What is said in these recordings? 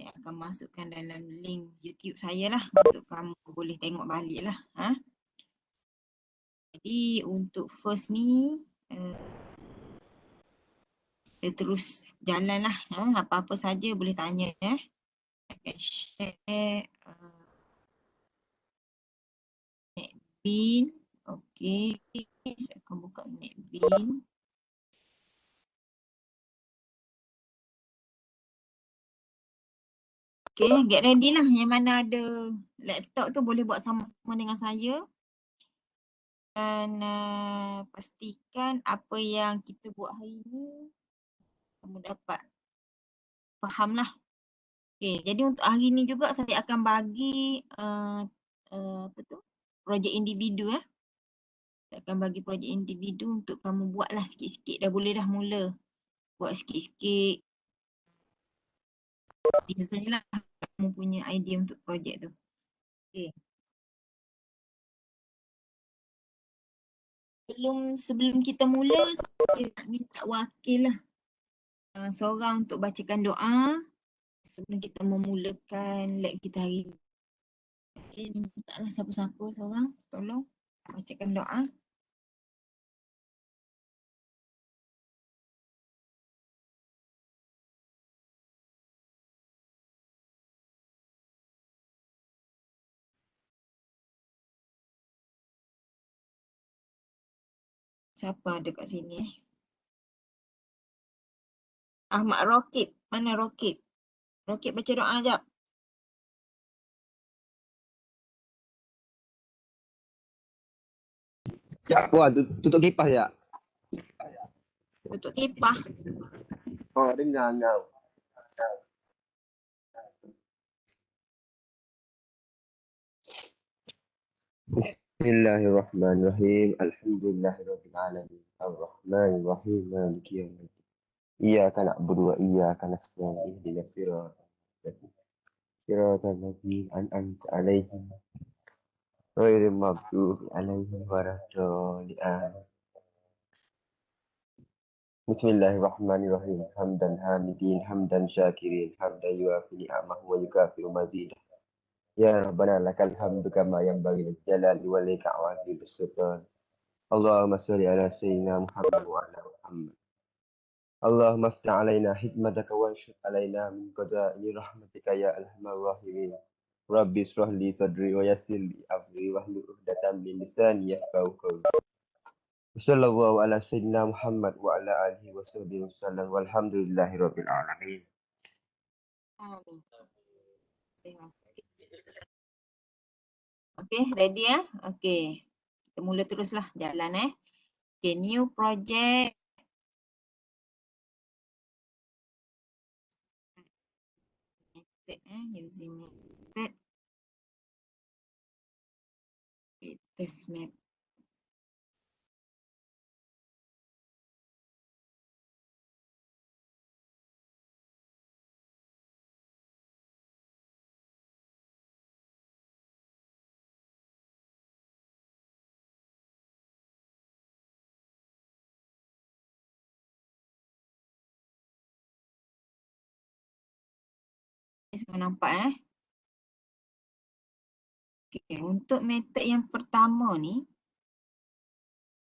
saya akan masukkan dalam link YouTube saya lah untuk kamu boleh tengok balik lah. Jadi untuk first ni kita terus jalan lah. Apa-apa saja boleh tanya. Akan share Netbean. Okey, saya akan buka Netbean. Okay, get ready lah. Yang mana ada laptop tu boleh buat sama-sama dengan saya. Dan pastikan apa yang kita buat hari ni kamu dapat faham lah. Okay, jadi untuk hari ni juga saya akan bagi apa tu? Projek individu . Saya akan bagi projek individu untuk kamu buat lah sikit-sikit. Dah boleh dah mula. Buat sikit-sikit. Design lah kamu punya idea untuk projek tu. Okay. Sebelum kita mula, saya nak minta wakil lah. Seorang untuk bacakan doa sebelum kita memulakan lab kita hari ni. Okay, minta lah siapa-siapa seorang tolong bacakan doa. Siapa ada kat sini Ahmad Rokib. Mana Rokib? Rokib baca doa jap. Sekejap puan, tutup kipas sekejap. Tutup kipas. Oh, dengar kau. Bismillahirrahmanirrahim. Alhamdulillahirrahmanirrahim. Ar-Rahmanirrahim. Maliki yawmiddin. Iyyaka na'budu wa iyyaka nasta'in. Ihdinas siratal ladzina an'amta 'alaihim ghairil maghdubi 'alaihim waladdallin. Bismillahirrahmanirrahim. Hamdan hamidin, hamdan syakirin, hamdan yuafi ni'amahu wa yukafiru mazidah. Ya Rabbana lakal hamdu kama yanbaghi lil jalali wal ikram wa dhil sultan. Allahumma shalli ala sayyidina Muhammad wa ala Muhammad. Allahumma aftah alaina hikmataka wa anshur alaina min qada'i rahmatika ya arhamar rahimin. Rabbi shrah li sadri wa yassir li amri wahlul 'uqdatam min lisani yafqahu qawli. Sallallahu ala sayyidina Muhammad wa ala alihi wa sahbihi wasallam walhamdulillahi rabbil alamin. Amin. Okay, ready ya? Okay. Kita mula teruslah jalan Okay, new project. Using method. Test map. Semua nampak Okay, untuk metod yang pertama ni,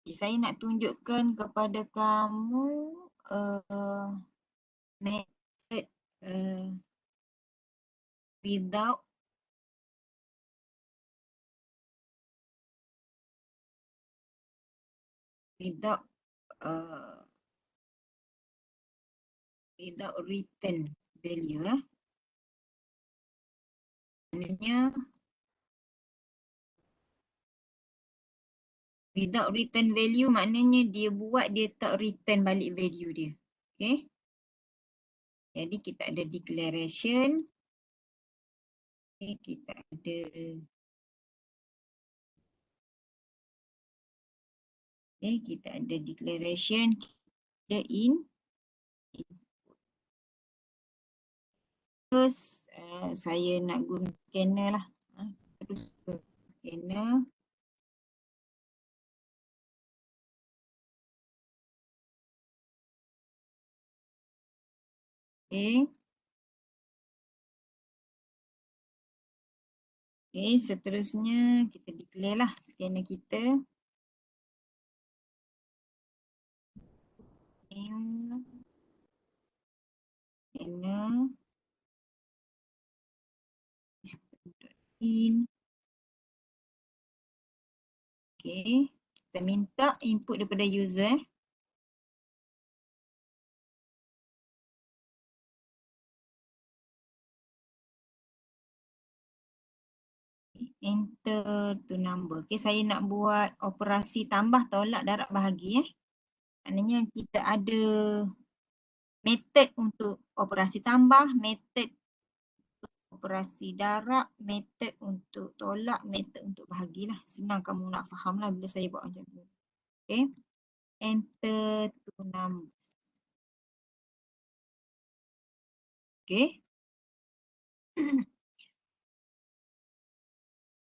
saya nak tunjukkan kepada kamu metod without return value Maknanya without return value maknanya dia buat dia tak return balik value dia. Okay. Jadi kita ada declaration. Okay, kita ada kita ada declaration, kita in. Terus saya nak guna scanner lah. Terus scanner. Okay. Okay, seterusnya kita declare lah scanner kita. Scanner. In. Okay, kita minta input daripada user. Enter to number. Okay, saya nak buat operasi tambah tolak darab bahagi. Maknanya kita ada method untuk operasi tambah, method operasi darab, method untuk tolak, method untuk bahagilah. Senang kamu nak faham lah bila saya buat macam tu. Okay. Enter to numbers. Okay.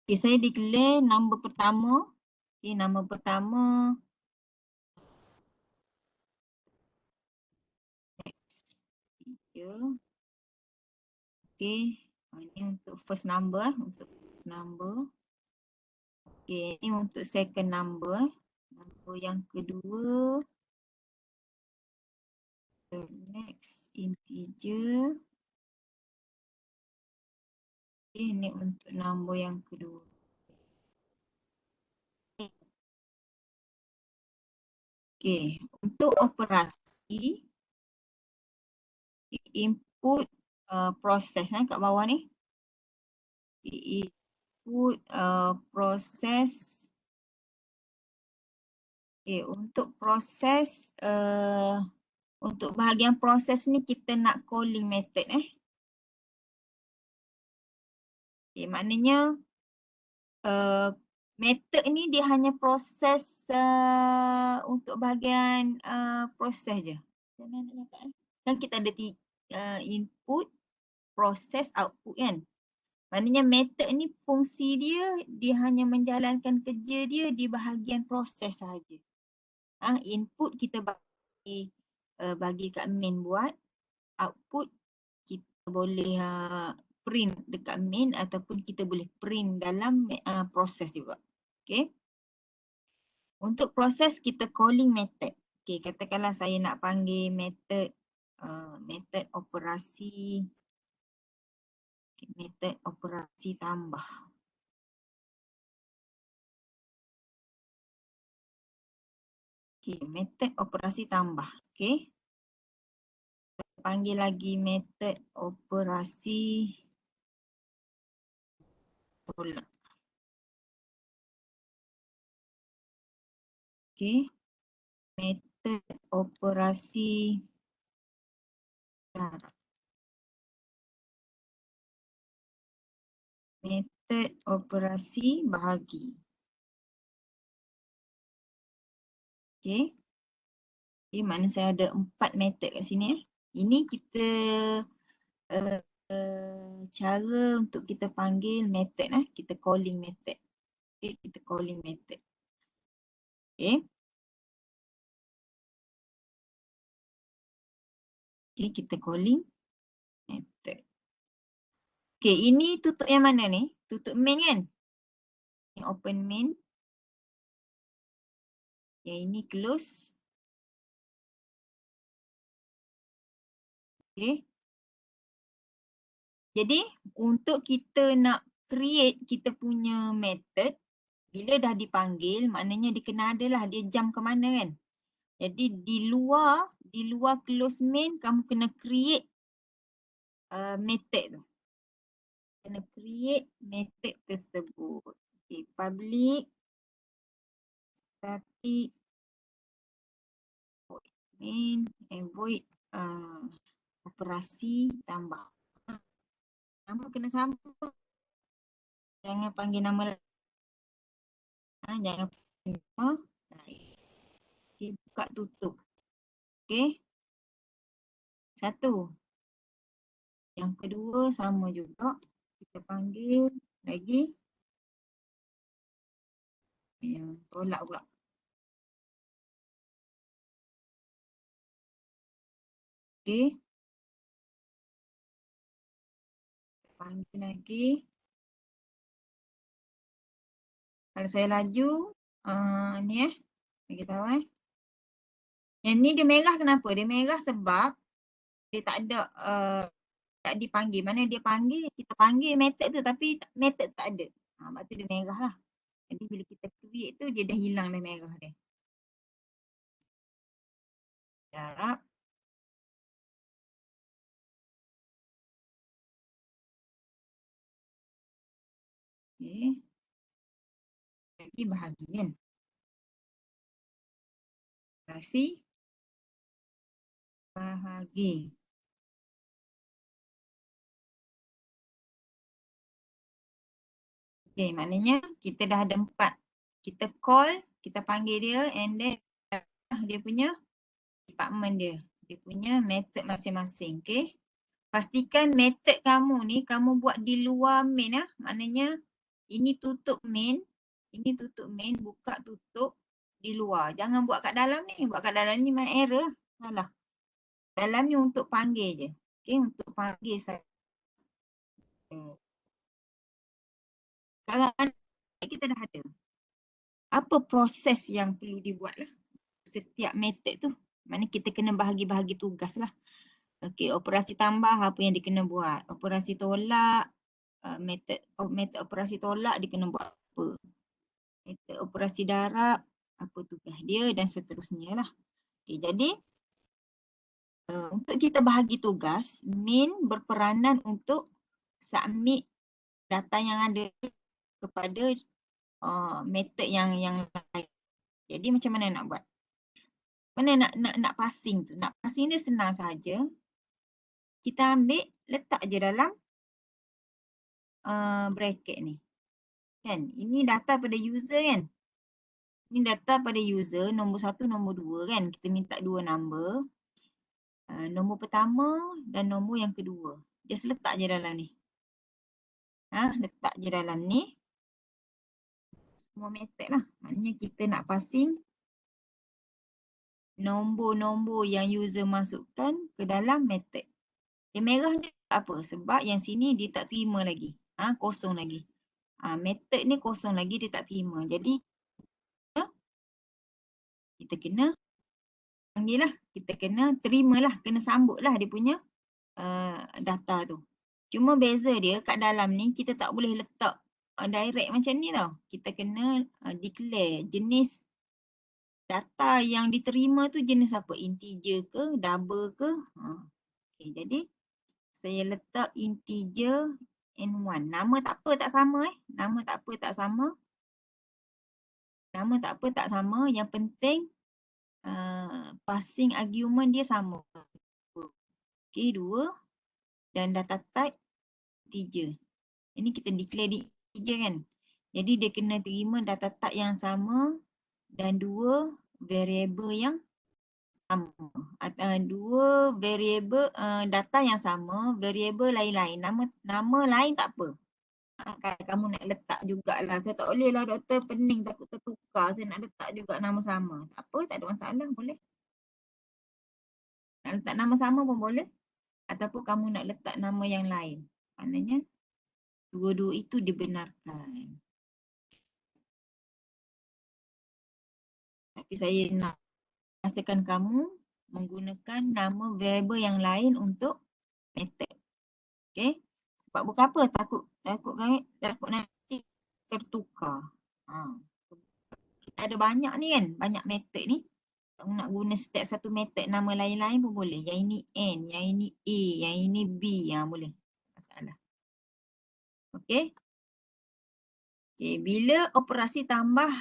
Okay, saya declare number pertama. Okay, nama pertama. Okay, ini untuk first number. Untuk first number. Okay, ini untuk second number. Number yang kedua. The next integer. Okay, ini untuk number yang kedua. Okay, untuk operasi input proses kat bawah ni. Input proses. Okay, untuk proses untuk bahagian proses ni kita nak calling method Okay, maknanya method ni dia hanya proses untuk bahagian proses je. Macam mana nak cakap Kan kita ada input, proses, output kan. Maknanya method ni fungsi dia hanya menjalankan kerja dia di bahagian proses sahaja. Input kita bagi kat main buat, output kita boleh print dekat main ataupun kita boleh print dalam proses juga. Okay. Untuk proses kita calling method. Okay, katakanlah saya nak panggil method method operasi method operasi tambah. Okay, method operasi tambah. Okay. Panggil lagi method operasi tolak. Okay. Method operasi darab. Method operasi bahagi. Okay. Okay, mana saya ada 4 method kat sini. Ini kita cara untuk kita panggil method. Kita calling method. Okay, kita calling method. Okay. Okay, kita calling method. Okay, ini tutup yang mana ni? Tutup main kan? Ini open main. Yang ini close. Okay. Jadi untuk kita nak create kita punya method, bila dah dipanggil maknanya dia kena ada lah dia jump ke mana kan. Jadi di luar close main kamu kena create method tu. Kena create method tersebut. Okay, public static void main and void operasi tambah. Nama kena sama. Jangan panggil nama jangan panggil nama lain. Okay, buka tutup. Okay. Satu. Yang kedua sama juga. Kita panggil lagi. Yang tolak pula. Okay. Panggil lagi. Kalau saya laju, ni bagi tahu Yang ni dia merah kenapa? Dia merah sebab dia tak ada tak dipanggil. Mana dia panggil, kita panggil method tu tapi method tak ada. Sebab tu dia merah lah. Jadi bila kita create tu dia dah hilang dah merah dia. Darab. Okay. Lagi bahagi kan. Operasi bahagi. Okay, maknanya kita dah ada 4. Kita call, kita panggil dia and then dia punya department dia. Dia punya method masing-masing. Okay. Pastikan method kamu ni kamu buat di luar main lah. Maknanya ini tutup main, buka tutup di luar. Jangan buat kat dalam ni. Buat kat dalam ni memang error. Salah. Dalam ni untuk panggil je. Okay, untuk panggil saja. Kalau kita dah ada. Apa proses yang perlu dibuat lah. Setiap method tu. Maknanya kita kena bahagi-bahagi tugas lah. Okay, operasi tambah apa yang dia kena buat. Operasi tolak. Method operasi tolak dia kena buat apa. Method operasi darab. Apa tugas dia dan seterusnya lah. Okay, jadi untuk kita bahagi tugas, min berperanan untuk submit data yang ada kepada method yang lain. Jadi macam mana nak buat? Mana nak passing tu? Nak passing dia senang saja. Kita ambil, letak je dalam bracket ni. Kan? Ini data pada user kan? Ini data pada user, nombor 1, nombor 2 kan? Kita minta 2 number. Nombor pertama dan nombor yang kedua. Just letak je dalam ni. Letak je dalam ni. Semua method lah. Maknanya kita nak passing nombor-nombor yang user masukkan ke dalam method. Yang merah ni apa? Sebab yang sini dia tak terima lagi. Kosong lagi. Method ni kosong lagi, dia tak terima. Jadi kita kena panggil lah. Kita kena terima lah. Kena sambut lah dia punya data tu. Cuma beza dia kat dalam ni kita tak boleh letak direct macam ni tau. Kita kena declare jenis data yang diterima tu jenis apa? Integer ke? Double ke? Okay, jadi saya letak integer N1. Nama tak apa tak sama Nama tak apa tak sama. Nama tak apa tak sama. Yang penting passing argument dia sama. Okay, 2. Dan data type integer. Ini kita declare di integer kan. Jadi dia kena terima data type yang sama dan 2 variable yang sama. 2 variable data yang sama, variable lain-lain. Nama lain tak apa. Kalau kamu nak letak jugalah. Saya tak boleh lah doktor, pening takut tertukar. Saya nak letak juga nama sama. Tak apa, tak ada masalah, boleh. Nak letak nama sama pun boleh. Ataupun kamu nak letak nama yang lain. Maknanya dua-dua itu dibenarkan. Tapi saya nak rasakan kamu menggunakan nama variable yang lain untuk method. Okay. Sebab bukan apa, takut nanti tertukar. Kita ada banyak ni kan, banyak method ni. Kamu nak guna setiap satu method nama lain-lain pun boleh. Yang ini N, yang ini A, yang ini B, boleh. Masalah. Okay. Okay, bila operasi tambah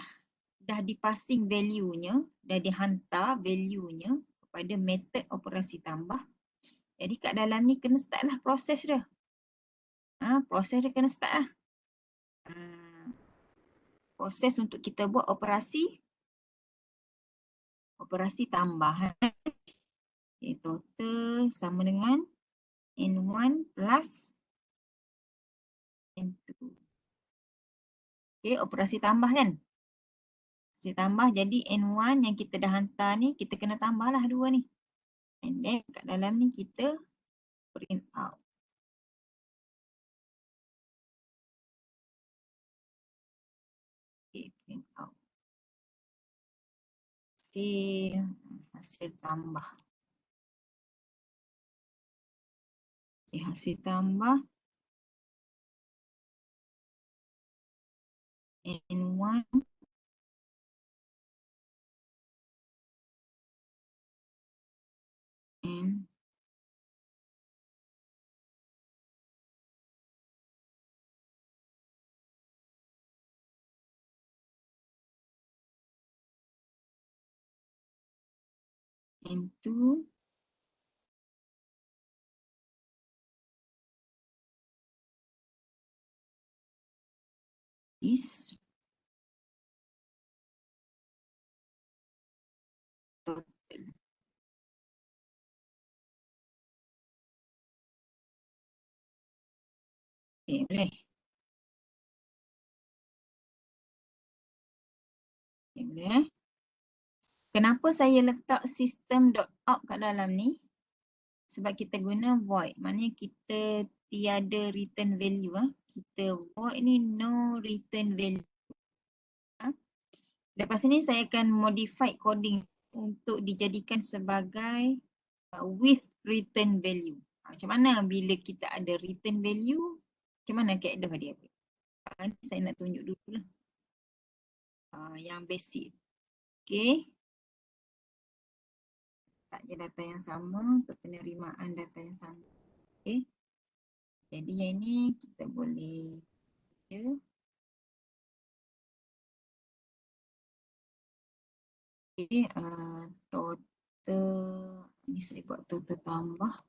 dah dipassing value-nya, dah dihantar value-nya kepada method operasi tambah. Jadi kat dalam ni kena start lah proses dia. Proses dia kena start lah. Proses untuk kita buat operasi tambah. Okay, total sama dengan N1 plus N2. Okay, operasi tambah kan. Operasi tambah jadi N1 yang kita dah hantar ni, kita kena tambahlah 2 ni. And then kat dalam ni kita print out. Okay, hasil tambah. Okay, hasil tambah N1 and N2 is total. Okay, boleh. Okay, boleh. Kenapa saya letak system.out kat dalam ni? Sebab kita guna void. Maknanya kita tiada return value. Kita void ni no return value. Lepas ni saya akan modify coding untuk dijadikan sebagai with return value. Macam mana bila kita ada return value, macam mana kaedah dia? Ni saya nak tunjuk dulu lah. Yang basic. Okay. Tak je data yang sama untuk penerimaan data yang sama. Okay. Jadi yang ni kita boleh okay, total ni saya buat total tambah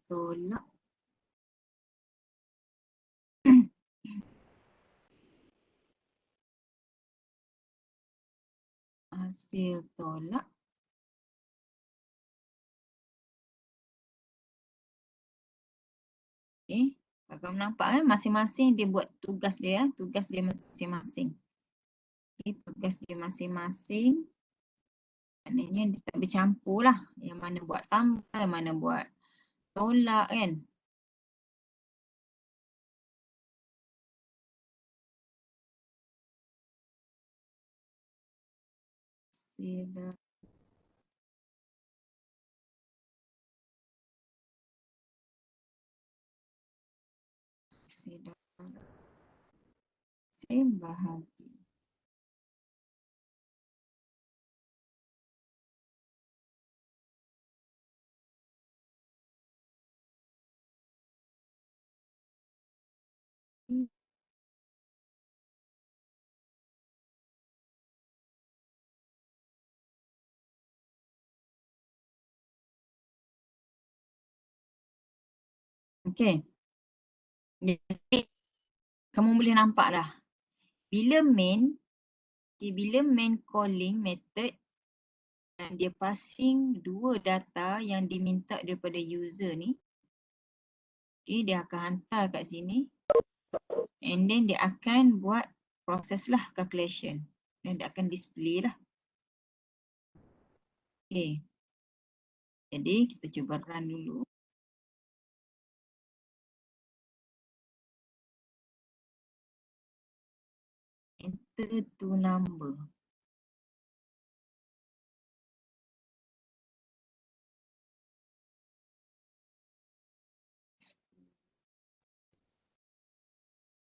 tolak hasil tolak okay. Kalau nampak kan masing-masing dia buat tugas dia, tugas dia masing-masing. Okay, tugas dia masing-masing. Maknanya dia tak bercampur lah. Yang mana buat tambah, yang mana buat tolak kan. Sila. Sila. Bahagi. Okay. Jadi, kamu boleh nampak dah. Bila main calling method dan dia passing dua data yang diminta daripada user ni. Okay, dia akan hantar kat sini. And then dia akan buat proses lah calculation. Dan dia akan display lah. Okay. Jadi kita cuba run dulu. Enter to number.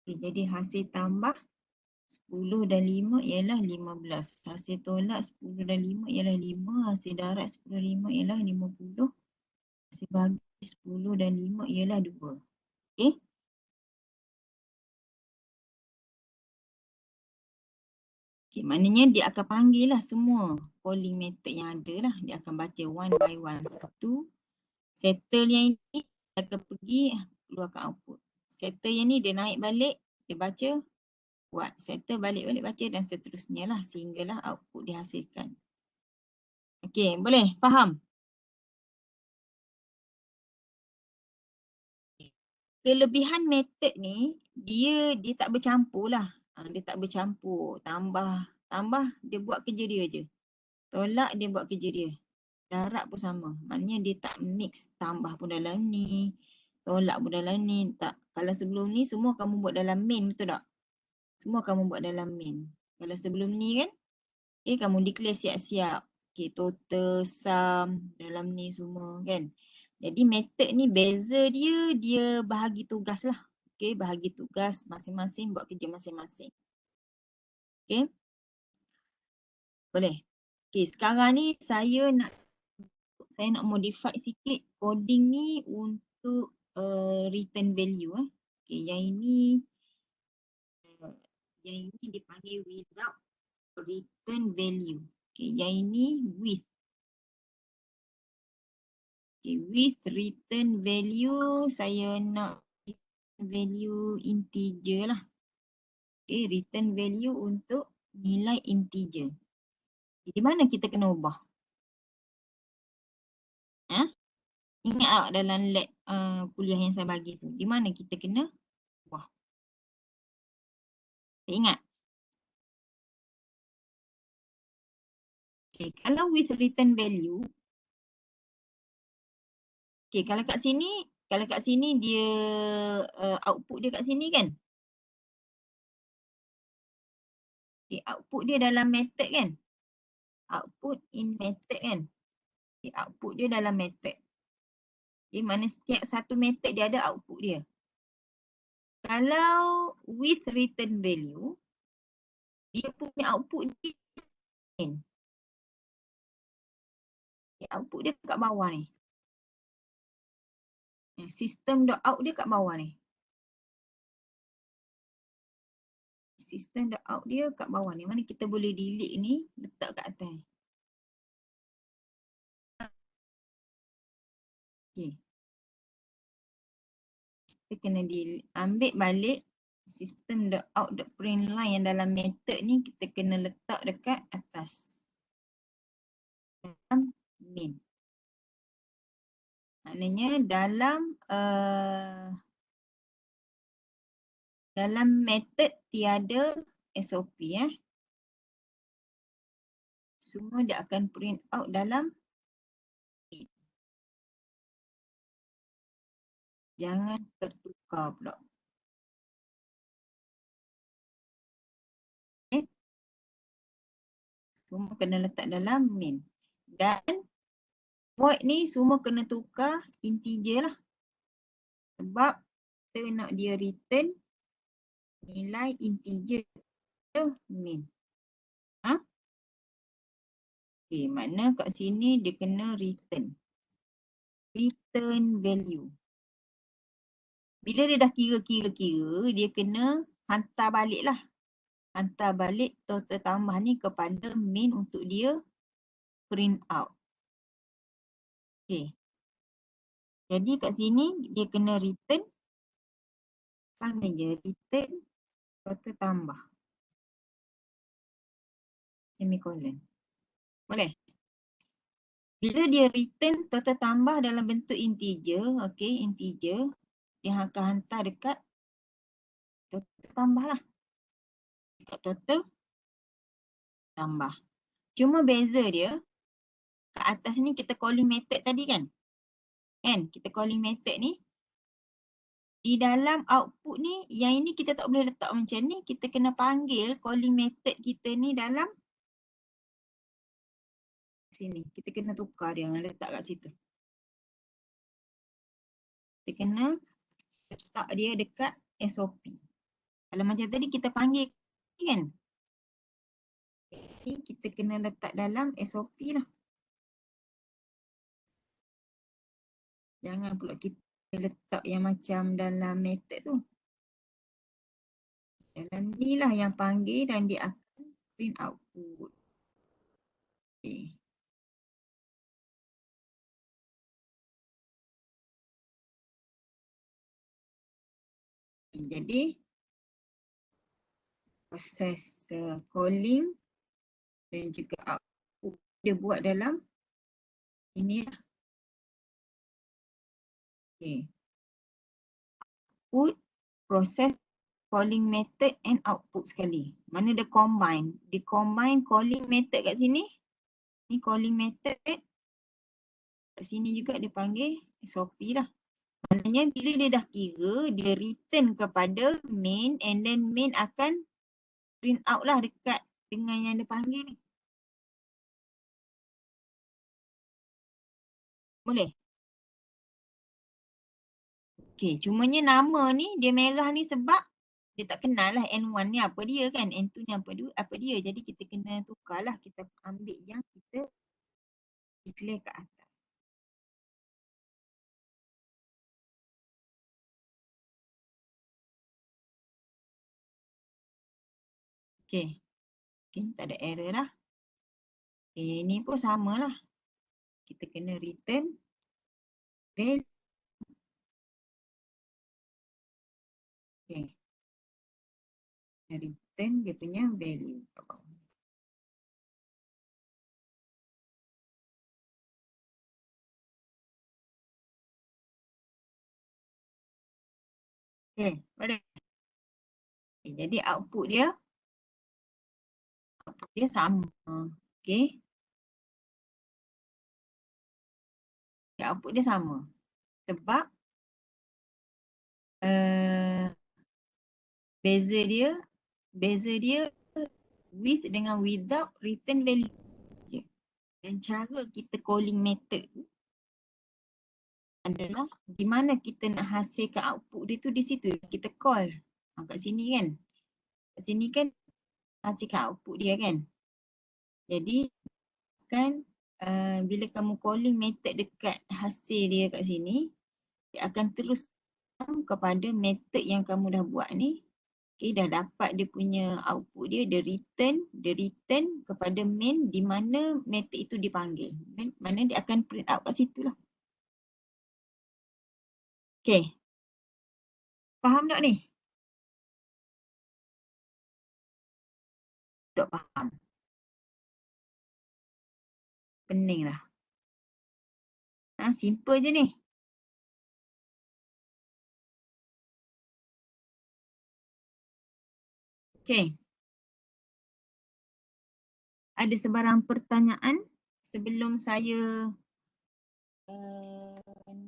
Okay, jadi hasil tambah 10 dan 5 ialah 15. Hasil tolak 10 dan 5 ialah 5. Hasil darat 10 dan 5 ialah 50. Hasil bagi 10 dan 5 ialah 2. Okay. Okay, maknanya dia akan panggil lah semua calling method yang ada lah. Dia akan baca one by one satu. Settle yang ini akan pergi keluarkan output. Settle yang ni dia naik balik, dia baca, buat. Settle balik-balik baca dan seterusnya lah sehinggalah output dihasilkan. Okay, boleh? Faham? Kelebihan method ni, dia tak bercampur lah. Dia tak bercampur. Tambah, dia buat kerja dia je. Tolak, dia buat kerja dia. Darat pun sama. Maknanya dia tak mix tambah pun dalam ni. tolak pun dalam ni. Tak. Kalau sebelum ni semua kamu buat dalam main, betul tak? Semua kamu buat dalam main. Kalau sebelum ni kan, okay, kamu declare siap-siap. Okay, total, sum, dalam ni semua kan. Jadi method ni beza dia bahagi tugas lah. Okay, bahagi tugas masing-masing buat kerja masing-masing. Okay. Boleh. Okay, sekarang ni saya nak modify sikit coding ni untuk return value. Okay, yang ini dipanggil without return value. Okay, yang ini with. Okay, with return value saya nak value integer lah. Okay, return value untuk nilai integer. Di mana kita kena ubah? Ingat tak dalam lab kuliah yang saya bagi tu? Di mana kita kena ubah? Ingat? Okay, kalau with return value, okay, kalau kat sini dia output dia kat sini kan? Okay, output dia dalam method kan? Output in method kan? Okay, output dia dalam method. Di mana setiap satu method dia ada output dia. Kalau with return value, dia punya output dia okay, output dia kat bawah ni. System.out dia kat bawah ni. System.out dia kat bawah ni. Mana kita boleh delete ni, letak kat atas ni. Okay. Kita kena ambil balik system.out.println yang dalam method ni kita kena letak dekat atas. Dalam main. Maknanya dalam method tiada SOP semua dia akan print out dalam main. Jangan tertukar pula. Okay. Semua kena letak dalam main. Dan void ni semua kena tukar integer lah. Sebab kita nak dia return nilai integer main. Okay, makna kat sini dia kena return value. Bila dia dah kira, dia kena hantar balik lah. Hantar balik total tambah ni kepada main untuk dia print out. Okay. Jadi kat sini dia kena return. Panggil je return total tambah. Semicolon. Boleh? Bila dia return total tambah dalam bentuk integer, okay, integer, dia akan hantar dekat total tambah lah. Dekat total tambah. Cuma beza dia, kat atas ni kita calling method tadi kan? Kan? Kita calling method ni. Di dalam output ni, yang ini kita tak boleh letak macam ni. Kita kena panggil calling method kita ni dalam sini. Kita kena tukar dia, letak kat situ. Kita kena letak dia dekat SOP. Kalau macam tadi kita panggil kan? Jadi kita kena letak dalam SOP lah. Jangan pula kita letak yang macam dalam method tu. Dalam ni lah yang panggil dan dia akan print output. Okay. Jadi proses calling dan juga output dia buat dalam ini lah. Okay. Output, proses calling method and output sekali. Mana dia combine? Dia combine calling method kat sini. Ni calling method. Kat sini juga dia panggil SOP lah. Maknanya bila dia dah kira, dia return kepada main and then main akan print out lah dekat dengan yang dia panggil ni. Boleh? Okay, cumanya nama ni dia merah ni sebab dia tak kenal lah N1 ni apa dia kan, N2 ni apa dia. Jadi kita kena tukar lah, kita ambil yang kita declare kat atas. Okay, tak ada error lah. Okay, ni pun sama lah. Kita kena return base. Okay. Return dia punya value. Okay, boleh. Okay, jadi output dia sama. Okay. Output dia sama. Sebab beza dia with dengan without return value. Dan cara kita calling method tu adalah di mana kita nak hasilkan output dia tu di situ kita call. Kat sini kan. Kat sini kan hasilkan output dia kan. Jadi kan bila kamu calling method dekat hasil dia kat sini, dia akan terus kepada method yang kamu dah buat ni. Okay, dah dapat dia punya output dia, dia return kepada main di mana method itu dipanggil. Mana dia akan print out kat situ lah. Okay. Faham tak ni? Tak faham. Pening lah. Simple je ni. Okay. Ada sebarang pertanyaan sebelum saya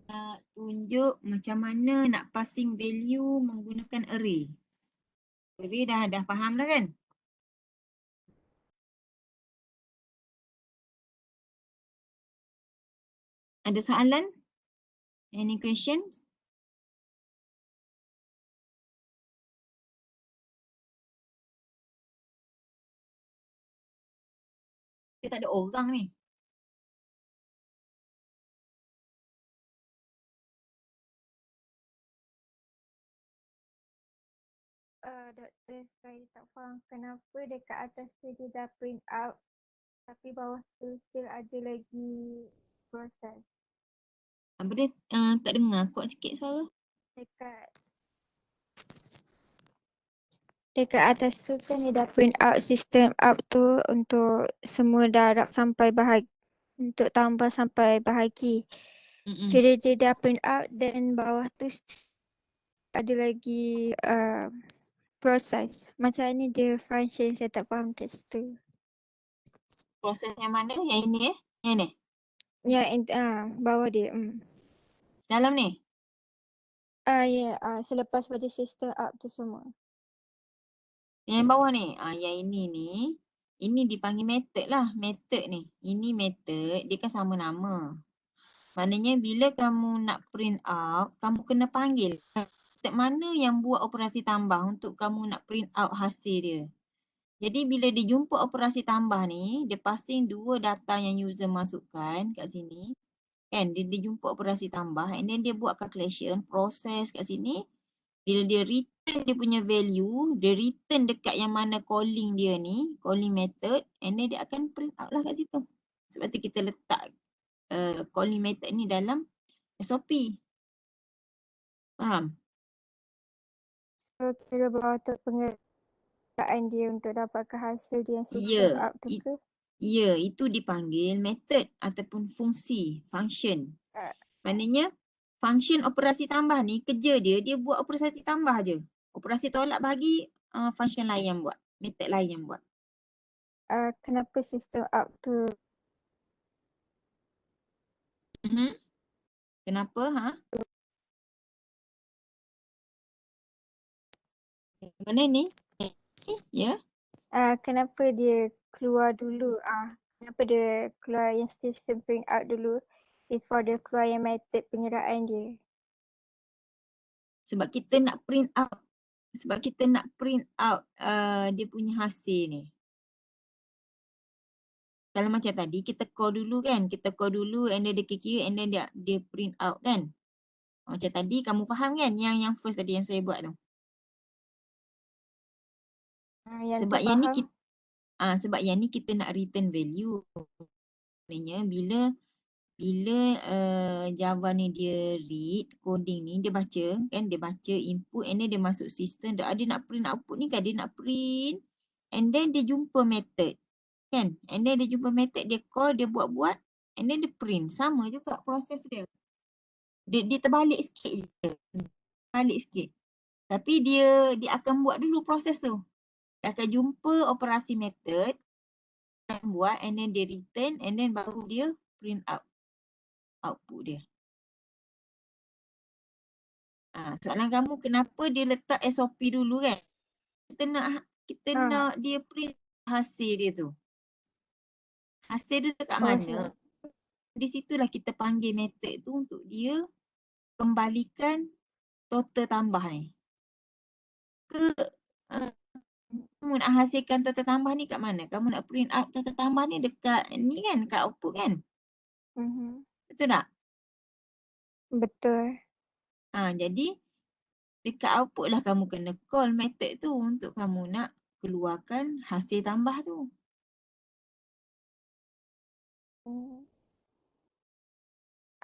nak tunjuk macam mana nak passing value menggunakan array. Array dah faham dah kan? Ada soalan? Any questions? Dia tak ada orang ni. Doktor, saya tak faham kenapa dekat atas tu dia dah print out tapi bawah tu still ada lagi proses. Apa dia? Tak dengar. Kuat sikit suara. Dekat atas tu kan dia dah print out system out tu untuk semua darab sampai bahagi, untuk tambah sampai bahagi. Kira dia dah print out dan bawah tu ada lagi proses. Macam ni dia function, saya tak faham kat situ. Proses yang mana? Yang ini Yang ni? Bawah dia. Dalam ni? Selepas pada system out tu semua. Yang bawah ni? Yang ini ni. Ini dipanggil method lah. Method ni. Ini method. Dia kan sama nama. Maknanya bila kamu nak print out, kamu kena panggil. Method mana yang buat operasi tambah untuk kamu nak print out hasil dia. Jadi bila dia jumpa operasi tambah ni, dia passing dua data yang user masukkan kat sini. Kan, dia jumpa operasi tambah and then dia buat calculation, proses kat sini. Bila dia return dia punya value, dia return dekat yang mana calling dia ni, calling method, and then dia akan print out lah kat situ. Sebab tu kita letak calling method ni dalam SOP. Faham? So kira bawah tu pengiraan dia untuk dapatkan hasil dia yang system out tu ke? Ya, itu dipanggil method ataupun fungsi, function. Maknanya function operasi tambah ni kerja dia buat operasi tambah je. Operasi tolak bahagi function lain yang buat, method lain yang buat. Kenapa system out tu? Kenapa? Mana ni? Ya. Kenapa dia keluar dulu? Kenapa dia keluar yang sistem print out dulu before dia keluar yang method penyeraan dia? Sebab kita nak print out. Sebab kita nak print out dia punya hasil ni. Kalau macam tadi kita call dulu kan. Kita call dulu and then dia kira and then dia print out kan. Macam tadi kamu faham kan yang first tadi yang saya buat tu. Yang Sebab tak yang ni faham. kita sebab yang ni kita nak return value. Maknanya bila Java ni dia read coding ni dia baca kan, dia baca input and then dia masuk sistem, dia nak print output ni kan, dia nak print and then dia jumpa method kan, and then dia jumpa method, dia call, dia buat-buat and then dia print. Sama juga proses dia. Dia terbalik sikit je. Balik sikit. Tapi dia akan buat dulu proses tu. Dia akan jumpa operasi method, akan buat and then dia return and then baru dia print out output dia. Soalan kamu kenapa dia letak SOP dulu kan? Kita nak dia print hasil dia tu. Hasil dia tu kat mana? Di situlah kita panggil method tu untuk dia kembalikan total tambah ni. Kamu nak hasilkan total tambah ni kat mana? Kamu nak print out total tambah ni dekat ni kan, kat output kan? Betul tak? Betul. Jadi dekat output lah kamu kena call method tu untuk kamu nak keluarkan hasil tambah tu.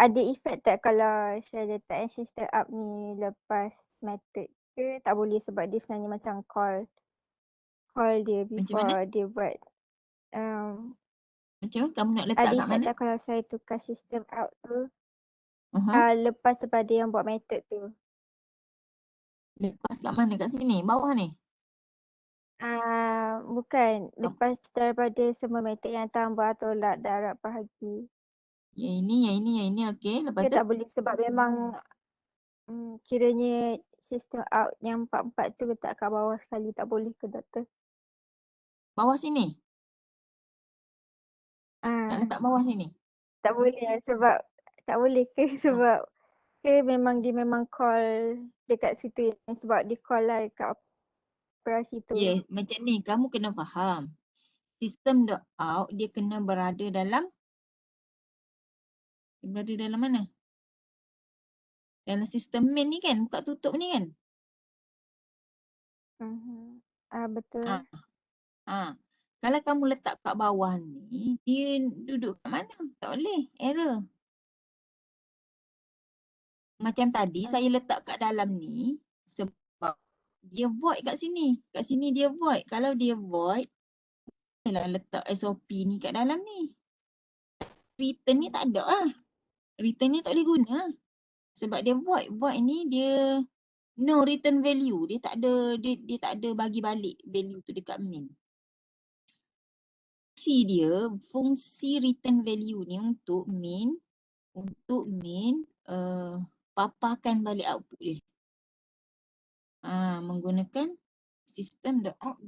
Ada efek tak kalau saya letak system up ni lepas method ke? Tak boleh sebab dia sebenarnya macam call dia before dia buat. Macam mana kamu nak letak Ada kat efek mana? tak kalau saya tukar system out tu Uh-huh. lepas daripada yang buat method tu? Lepas kat mana? Kat sini? Bawah ni? Bukan. Lepas daripada semua method yang tambah atau darab bahagi. Yang ini. Okey. Lepas tu? Tak boleh sebab memang kiranya sistem out yang 4-4 tu letak kat bawah sekali. Tak boleh ke doktor? Bawah sini? Nak letak bawah sini? Tak boleh sebab tak boleh ke sebab memang dia memang call dekat situ sebab dia call lah dekat operasi tu. Ya, macam ni. Kamu kena faham. System.out dia kena berada dalam mana? Dalam sistem main ni kan? Buka tutup ni kan? Betul. Kalau kamu letak kat bawah ni, dia duduk kat mana? Tak boleh. Error. Macam tadi saya letak kat dalam ni sebab dia void kat sini. Kat sini dia void. Kalau dia void, lah letak SOP ni kat dalam ni. Return ni tak ada lah. Return ni tak boleh guna. Sebab dia void. Void ni dia no return value. Dia tak ada bagi balik value tu dekat main. Fungsi return value ni untuk main paparkan balik output dia. Menggunakan system.out.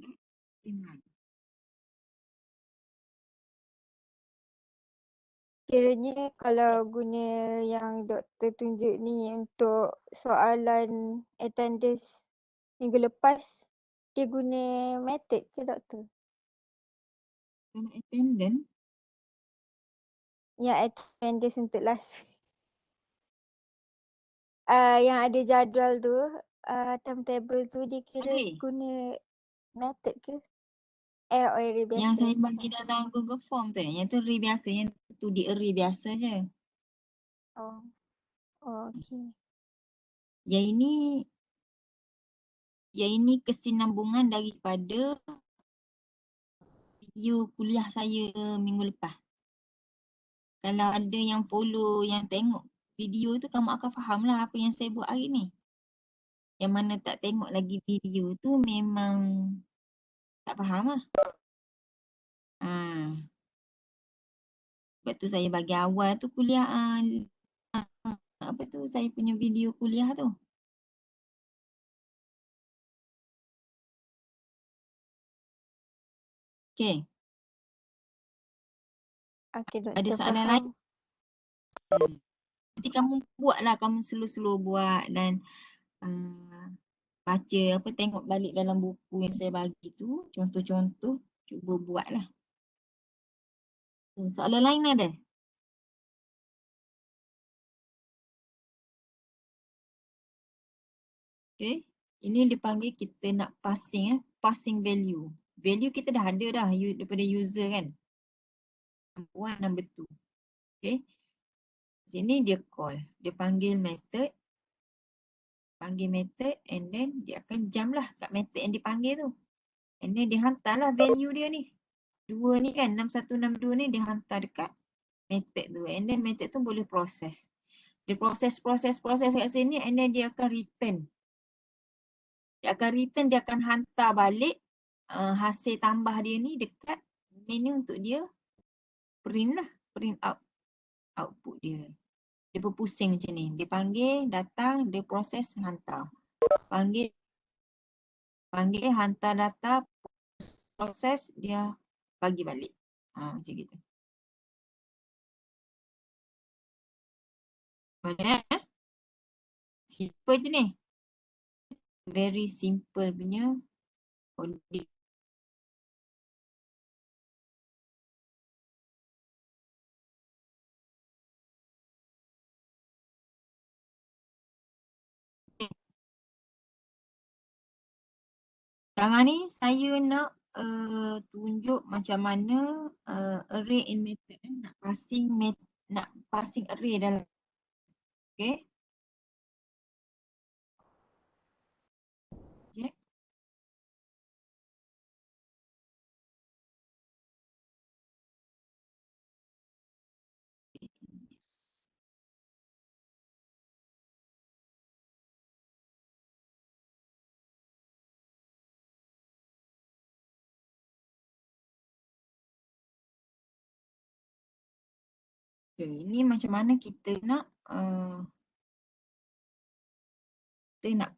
Kiranya kalau guna yang doktor tunjuk ni untuk soalan attendance minggu lepas, dia guna method ke doktor? Attendance? Yang attendance untuk last week. Yang ada jadual tu, timetable tu dia kira guna method ke? Array biasa. Yang saya bagi dalam Google Form tu, yang tu array biasa, yang tu di array biasa je. Oh, okey. Yang ini kesinambungan daripada video kuliah saya minggu lepas. Kalau ada yang follow, yang tengok video tu, kamu akan faham lah apa yang saya buat hari ni. Yang mana tak tengok lagi video tu memang tak faham lah. Sebab tu saya bagi awal tu kuliah, saya punya video kuliah tu. Okay. Okey, Ada doktor soalan lain? faham. Nanti kamu buatlah, kamu slow-slow buat dan baca apa, tengok balik dalam buku yang saya bagi tu, contoh-contoh, cuba buatlah. Soalan lain ada? Okay. Ini dipanggil kita nak passing value. Value kita dah ada dah daripada user kan. Number 1, number 2. Okay. Sini dia call. Dia panggil method. Panggil method and then dia akan jump lah kat method yang dipanggil tu. And then dia hantarlah value dia ni. 2 ni kan, 6162 ni dia hantar dekat method tu. And then method tu boleh proses. Dia proses kat sini and then dia akan return. Dia akan hantar balik hasil tambah dia ni dekat main ni untuk dia print lah. Print out output dia. Dia berpusing macam ni. Dia panggil, datang, dia proses, hantar. Panggil, hantar data, proses, dia bagi balik. Macam gitu. Boleh simple je ni. Very simple punya coding. Sekarang ni saya nak tunjuk macam mana array in method. Nak passing array dalam. Okay. Sekejap. Okay, ini macam mana kita nak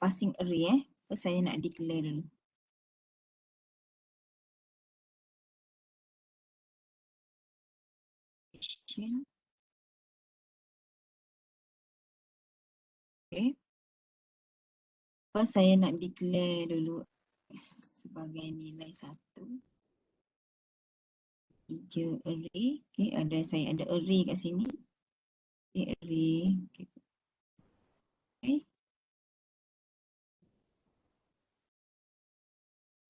passing array saya nak declare dulu. Okay. First saya nak declare dulu sebagai nilai 1. Integer array. Okay, saya ada array kat sini. Okay, array. Okay.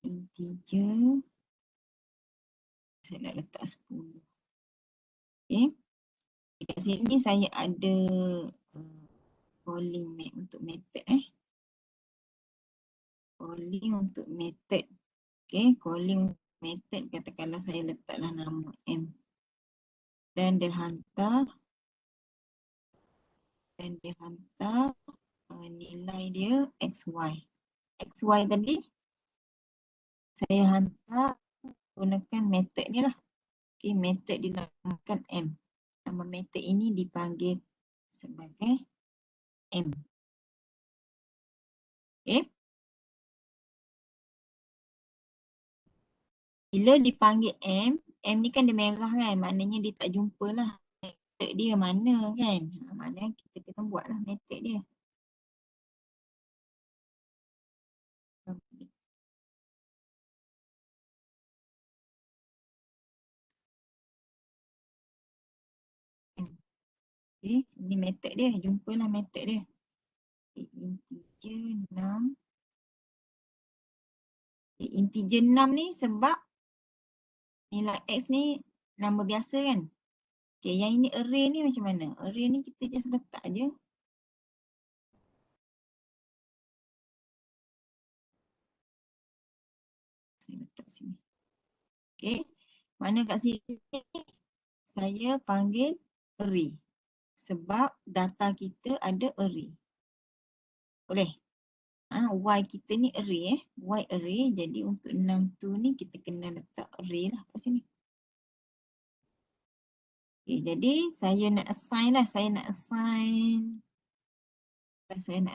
Integer. Saya nak letak 10. Okay. Kat sini saya ada calling untuk method calling untuk method. Okay, calling method katakanlah saya letaklah nama M. Dan dia hantar nilai dia XY. XY tadi saya hantar gunakan method ni lah. Okay, method dinamakan M. Nama method ini dipanggil sebagai M. Okay. Bila dipanggil M ni kan dia merah kan, maknanya dia tak jumpa lah method dia mana kan. Maknanya kita kena buat lah method dia. Okay, ni method dia, jumpalah method dia. Okay, integer 6. Okay, integer 6 ni sebab nilai X ni nama biasa kan. Okay, yang ini array ni macam mana? Array ni kita just letak je. Saya letak sini. Okay, mana kat sini saya panggil array. Sebab data kita ada array. Boleh? Y kita ni array Y array. Jadi untuk 6 tu ni kita kena letak array lah kat sini. Okay, jadi saya nak assign lah. Saya nak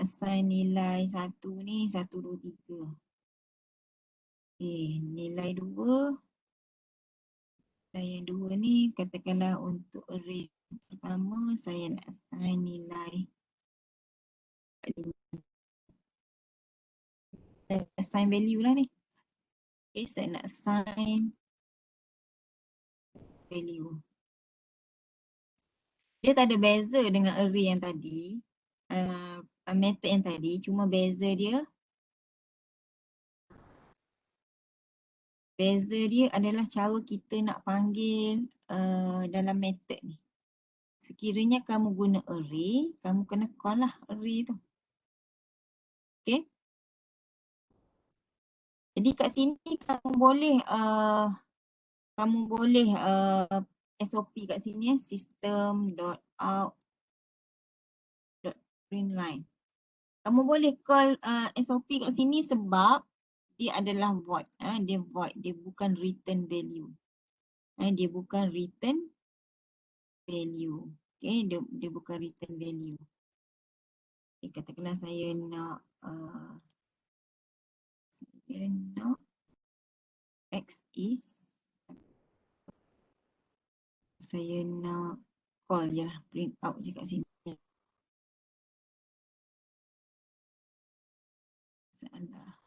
assign nilai 1 ni 1, 2, 3. Okay, nilai 2 Dan yang dua ni katakanlah untuk array pertama saya nak assign nilai assign value lah ni. Okay, saya nak assign value. Dia tak ada beza dengan array yang tadi, method yang tadi, cuma beza dia adalah cara kita nak panggil dalam method ni. Sekiranya kamu guna array, kamu kena call lah array tu. Okay. Jadi kat sini kamu boleh SOP kat sini system.out.println. Kamu boleh call SOP kat sini sebab dia adalah void. Dia void, dia bukan return value. Dia bukan return value. Okay, dia bukan return value. Okay, katakanlah saya nak X is, saya nak call je lah, print out je kat sini. Salah.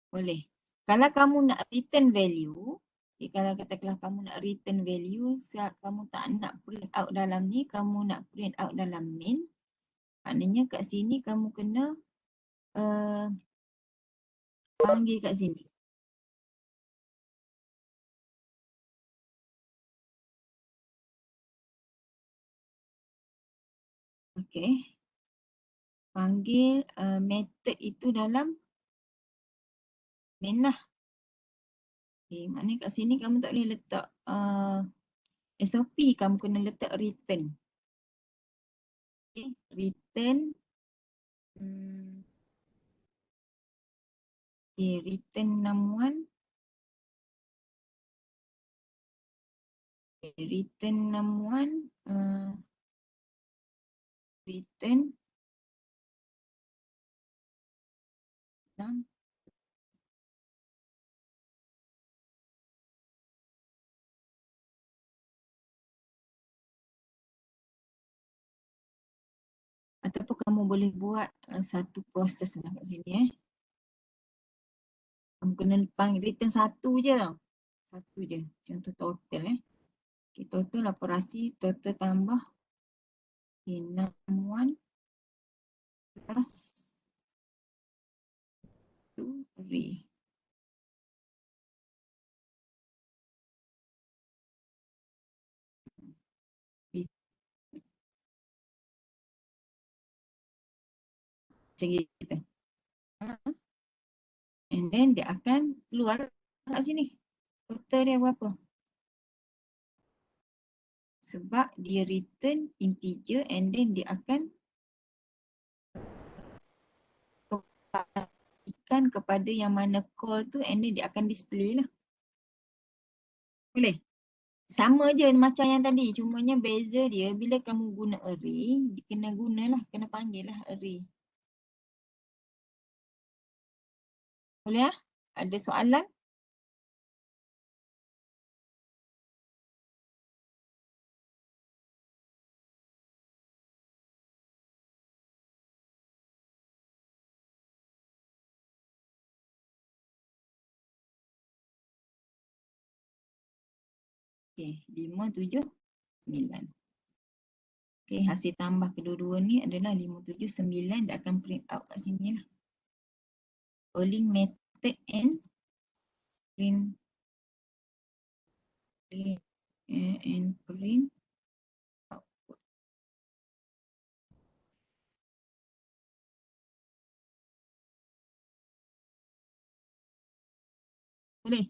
Boleh. Kalau kamu nak return value, kalau katakanlah kamu nak return value, kamu tak nak print out dalam ni, kamu nak print out dalam main, maknanya kat sini kamu kena panggil kat sini. Okay. Panggil method itu dalam main lah. Okay, maknanya kat sini kamu tak boleh letak SOP, kamu kena letak return. Okay, return return 61. Return 61 return 6. Ataupun kamu boleh buat satu proses lah kat sini. Kamu kena panggil return satu je tau. Satu je. Contoh total Okay, total operasi, total tambah 61 plus 2 array. Macam gitu. And then dia akan keluar kat sini. Total dia berapa? Sebab dia return integer and then dia akan ikan kepada yang mana call tu and then dia akan display lah. Boleh? Sama je macam yang tadi, cumanya beza dia bila kamu guna array, dia kena panggil lah array. Boleh lah? Ada soalan? Okay, 5, 7, 9. Okay, hasil tambah kedua-dua ni adalah 5, 7, 9. Dia akan print out kat sini lah. Calling method and print output. Boleh?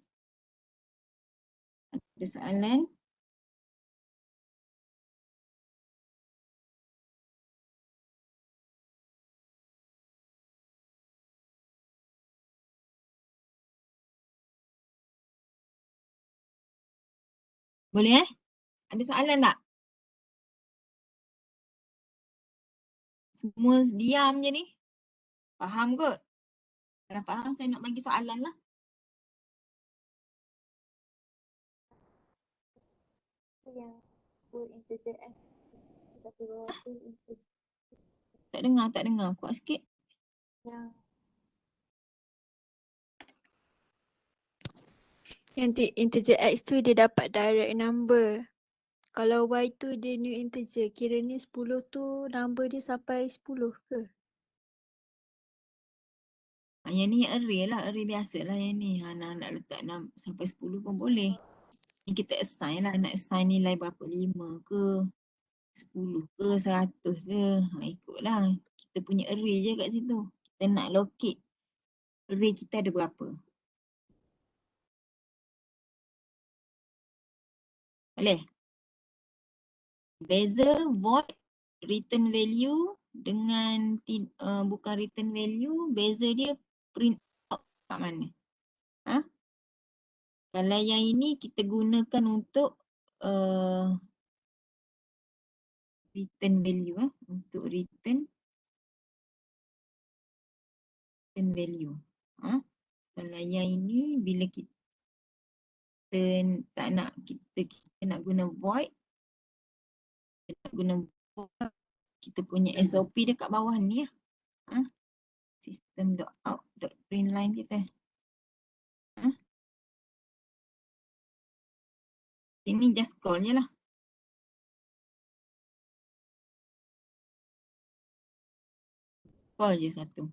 Ada soalan? Boleh Ada soalan tak? Semua diam je ni. Faham kot? Kalau faham saya nak bagi soalan lah. Yang full integer X. Tapi bawah tu integer Tak dengar. Kuat sikit. yang integer X tu dia dapat direct number. Kalau Y tu dia new integer, kiranya 10 tu number dia sampai 10 ke? Yang ni array lah. Array biasa lah yang ni. Nak letak sampai 10 pun boleh. Ni kita assign lah. Nak assign nilai berapa? 5 ke? 10 ke? 100 ke? Ikutlah. Kita punya array je kat situ. Kita nak locate array kita ada berapa. Boleh? Beza void return value dengan bukan return value, beza dia print out kat mana. Kalau yang ini kita gunakan untuk return value. Untuk return value. Kalau yang ini bila kita tak nak, kita nak guna void, kita punya SOP dekat bawah ni lah. System.out.println kita. Sini just call je lah. Call je satu.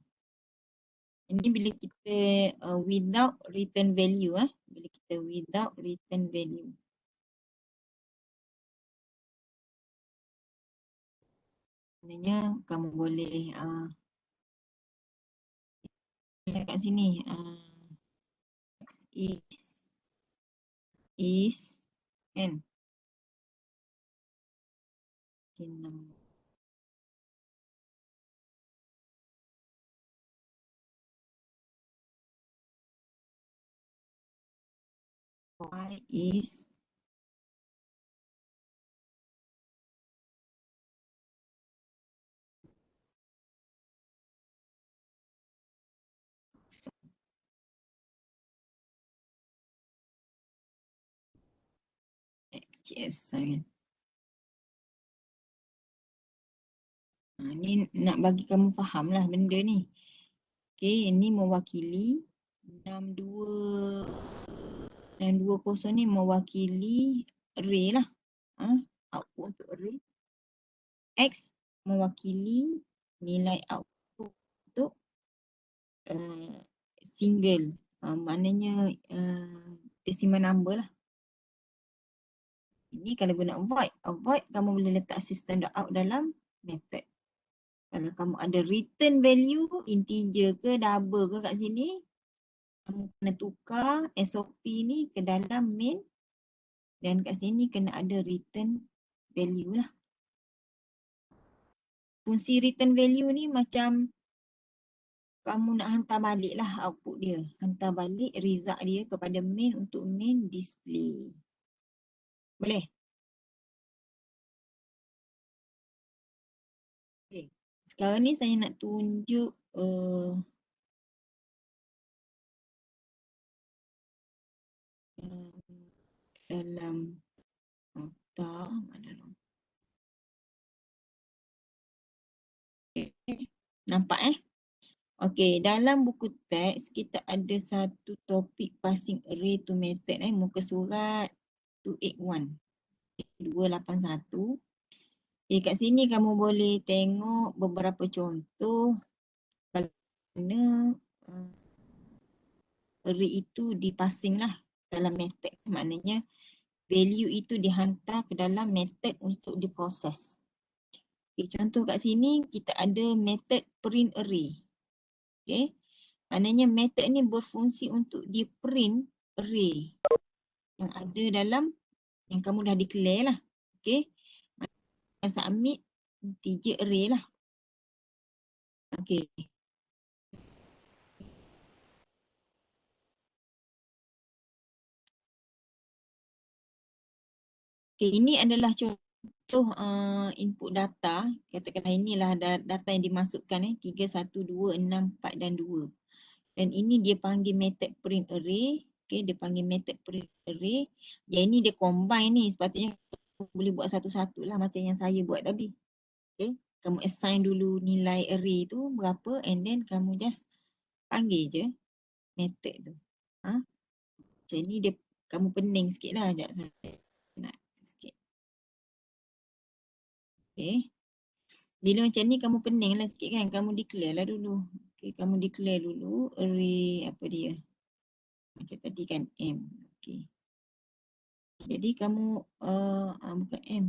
Ini bila kita without return value. Bila kita without return value. Sebenarnya kamu boleh kat sini X is kan Y is HF sign. Ni nak bagi kamu faham lah benda ni. Okay, ini mewakili 620 ni mewakili array lah. Output untuk array. X mewakili nilai output untuk single. Maknanya decimal number lah. Ini kalau guna void. Void kamu boleh letak system.out dalam method. Kalau kamu ada return value, integer ke double ke kat sini, kamu kena tukar SOP ni ke dalam main dan kat sini kena ada return value lah. Fungsi return value ni macam kamu nak hantar balik lah output dia. Hantar balik result dia kepada main untuk main display. Boleh? Okay. Sekarang ni saya nak tunjuk dalam nota mana tu? Okay. Nampak Okey, dalam buku teks kita ada satu topik passing array to method muka surat 281. 281. Kat sini kamu boleh tengok beberapa contoh bagaimana array itu dipassing lah dalam method. Maknanya value itu dihantar ke dalam method untuk diproses. Okay, contoh kat sini kita ada method print array. Okay. Maknanya method ni berfungsi untuk di print array yang ada dalam yang kamu dah declare lah. Okay. Submit integer array lah. Okay. Okay, ini adalah contoh input data. Katakanlah inilah data yang dimasukkan 3, 1, 2, 6, 4 dan 2. Dan ini dia panggil method print array. Okay, dia panggil method print array. Yang ini dia combine ni. Sepatutnya boleh buat satu-satu lah macam yang saya buat tadi. Okay, kamu assign dulu nilai array tu berapa and then kamu just panggil je method tu. Macam ni dia, kamu pening sikit lah. Sekejap saya nak sikit. Okay. Bila macam ni kamu pening lah sikit kan. Kamu declare lah dulu. Okay, kamu declare dulu array apa dia. Macam tadi kan M. Okay. Jadi kamu bukan M.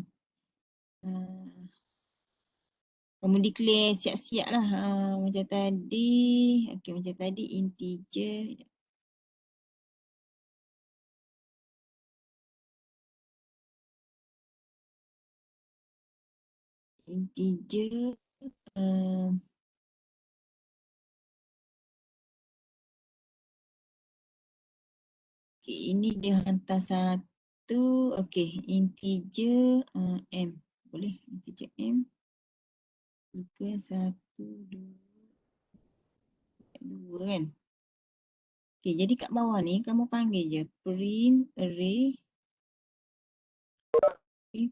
Kamu declare siap-siap lah. Macam tadi. Okay, macam tadi integer. Integer. Okay, ini dia hantar satu. Okay, integer M. Boleh integer M. 3, 1, 2 kan. Okay, jadi kat bawah ni kamu panggil je print array. Okay,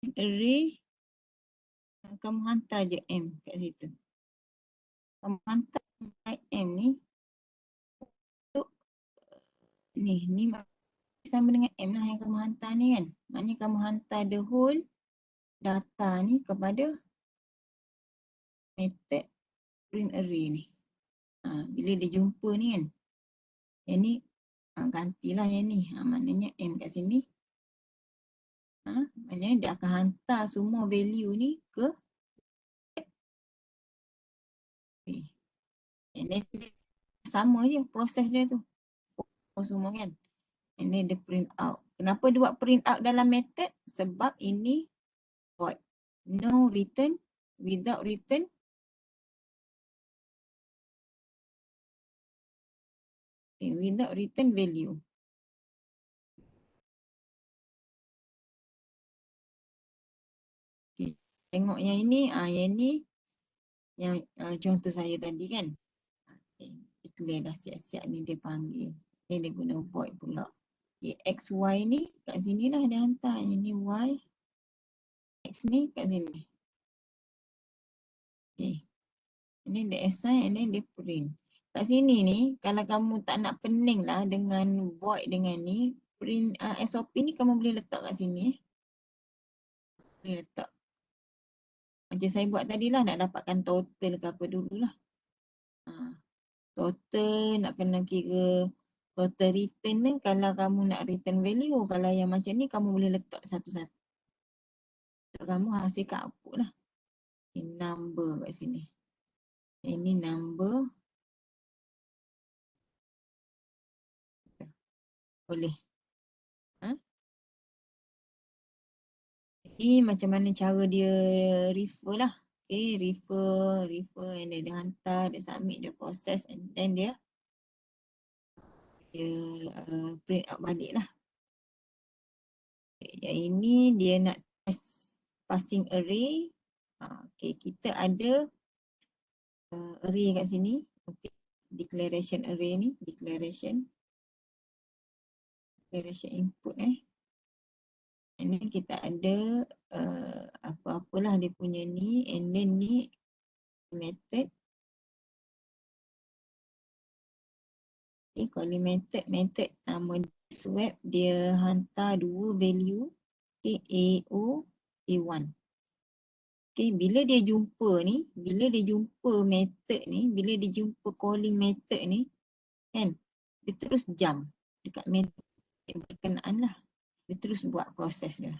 print array. Kamu hantar je M kat situ. Kamu hantar M ni. Ni sama dengan M lah yang kamu hantar ni kan. Maknanya kamu hantar the whole data ni kepada method print array ni. Bila dia jumpa ni kan. Yang ni gantilah yang ni. Maknanya M kat sini. Maknanya dia akan hantar semua value ni ke and then sama je proses dia tu. Semua kan. And then dia print out. Kenapa dia buat print out dalam method? Sebab ini void. No return, without return. Okay, without return value. Okay. Tengok yang ini, yang contoh saya tadi kan. Okay. Declare dah siap-siap ni dia panggil. Dia guna void pula. Okay. X, Y ni kat sini lah dia hantar. Yang ni Y. X ni kat sini. Okay. Ini dia assign and then dia print. Kat sini ni, kalau kamu tak nak pening lah dengan void dengan ni, print SOP ni kamu boleh letak kat sini. Boleh letak. Macam saya buat tadi lah, nak dapatkan total ke apa dululah. Total nak kena kira total return ni kalau kamu nak return value. Kalau yang macam ni kamu boleh letak satu-satu. Kamu hasilkan output lah. Ini number kat sini. Ini number. Boleh. Ini macam mana cara dia refer lah. Okay, refer and then dia hantar, dia submit, dia proses and then dia print out balik lah. Okay, yang ini dia nak test passing array. Okay, kita ada array kat sini. Okay, declaration array ni, declaration input and then kita ada apa-apalah dia punya ni and then ni method. Okay, calling method nama swap dia hantar dua value. Okay, AO, A1. Okay, bila dia jumpa ni, bila dia jumpa method ni, bila dia jumpa calling method ni, kan, dia terus jump dekat method yang berkenaan lah. Dia terus buat proses dia.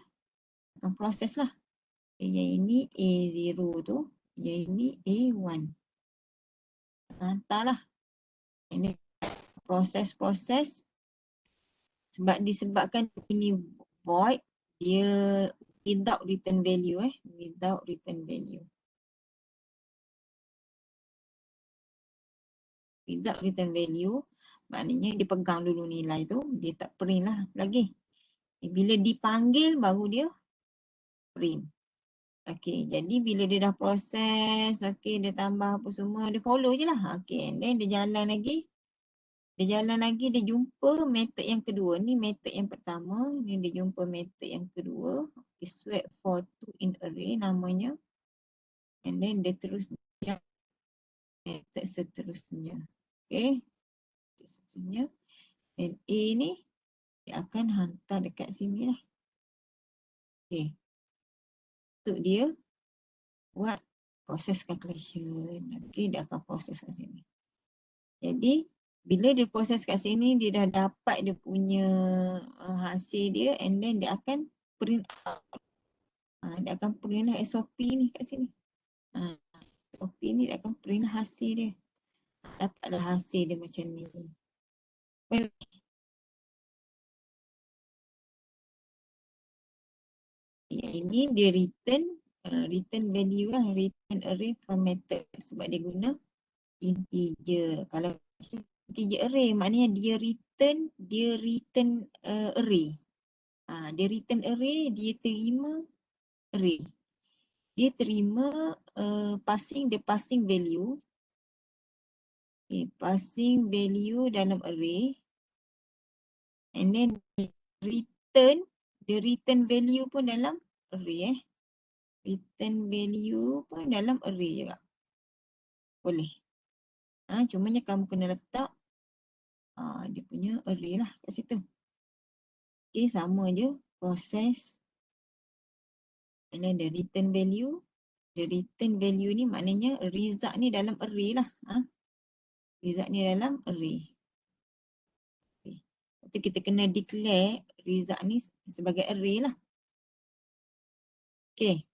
Akan proses lah. Yang ini A0 tu, yang ini A1. Hantarlah. Ini proses-proses. Sebab disebabkan ini void, dia without return value without return value. Without return value, maknanya dia pegang dulu nilai tu, dia tak print lah lagi. Bila dipanggil baru dia print. Okey, jadi bila dia dah proses, okey, dia tambah apa semua, dia follow je lah. Okey, and then dia jalan lagi. Dia jalan lagi, dia jumpa method yang kedua. Ni method yang pertama, ni dia jumpa method yang kedua. Okay, swap for two in array namanya. And then dia terus method seterusnya. Okay, seterusnya. Dan A ni, dia akan hantar dekat sini lah. Okay, untuk dia buat proses calculation. Okay, dia akan proses kat sini. Jadi, bila dia proses kat sini, dia dah dapat dia punya hasil dia and then dia akan print out. Dia akan print lah SOP ni kat sini. SOP ni dia akan print hasil dia. Dapatlah hasil dia macam ni. Ini dia return value lah, return array from method sebab dia guna integer. Kalau integer array maknanya dia return array. Dia return array, dia terima array. Dia terima passing value. Okay, passing value dalam array. And then return value pun dalam array. Return value pun dalam array juga. Boleh. Cumanya kamu kena letak dia punya array lah kat situ. Okay, sama je proses. And then the return value. The return value ni maknanya result ni dalam array lah. Result ni dalam array. Okay. Lepas tu kita kena declare result ni sebagai array lah. Okay.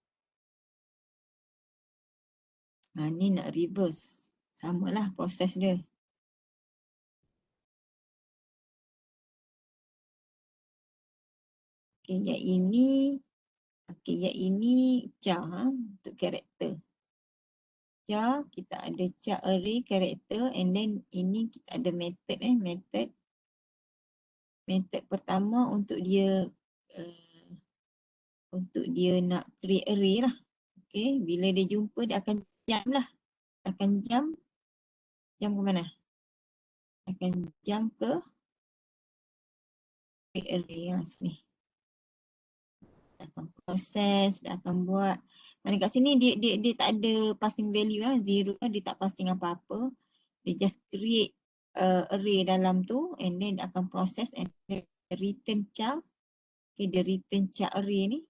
Ni nak reverse. Samalah proses dia. Okay, yang ini char untuk karakter. Char, kita ada char array karakter and then ini kita ada method method pertama untuk dia nak create array lah. Okay, bila dia jumpa dia akan jump lah. Akan jump ke mana? Akan jump ke create array sini. Dia akan proses, dia akan buat. Mana kat sini dia tak ada passing value zero, dia tak passing apa-apa. Dia just create array dalam tu and then dia akan proses and then return char. Okay, dia return char array ni.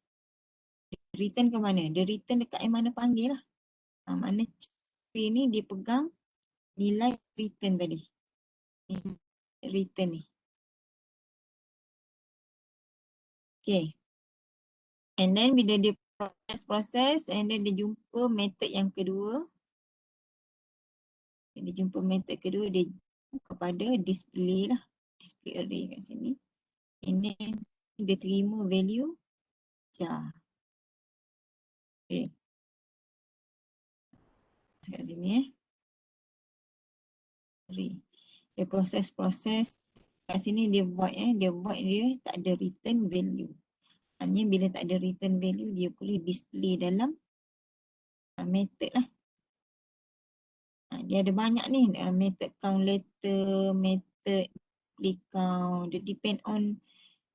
Dia return ke mana? Dia return dekat yang mana panggil lah. Mana char array ni dia pegang nilai return tadi. Return ni. Okay. And then bila dia proses and then dia jumpa method yang kedua. Dia jumpa method kedua, dia kepada display lah. Display array kat sini. And then dia terima value char. Okay. Kat sini array. Dia proses. Kat sini dia void dia tak ada return value. Maksudnya bila tak ada return value, dia boleh display dalam method lah. Dia ada banyak ni, method count letter, method display count. Dia depend on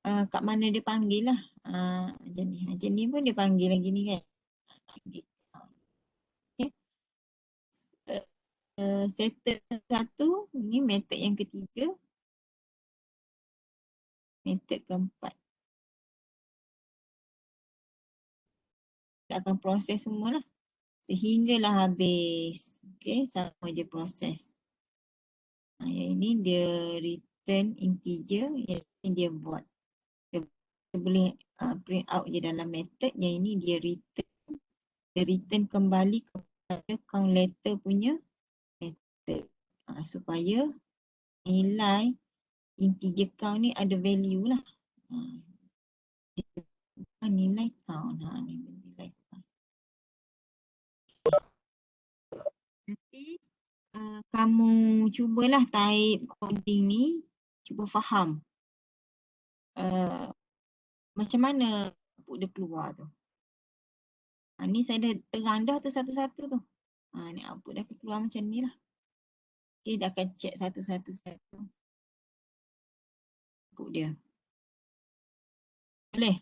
kat mana dia panggil lah. Macam ni. Macam ni pun dia panggil lagi ni kan. Okay. Settle satu, ni method yang ketiga. Method keempat. Dia akan proses semualah. Sehinggalah habis. Okay, sama je proses. Yang ini dia return integer, yang ini dia void. Dia boleh print out je dalam method. Yang ini dia return kembali kepada count letter punya method. Supaya nilai integer count ni ada value lah. Nilai count. Nilai count. Nanti kamu cubalah type coding ni, cuba faham macam mana output dia keluar tu. Ni saya dah terang dah tu satu-satu tu. Ni output dah keluar macam ni lah. Okay, dah akan check satu-satu output dia. Boleh?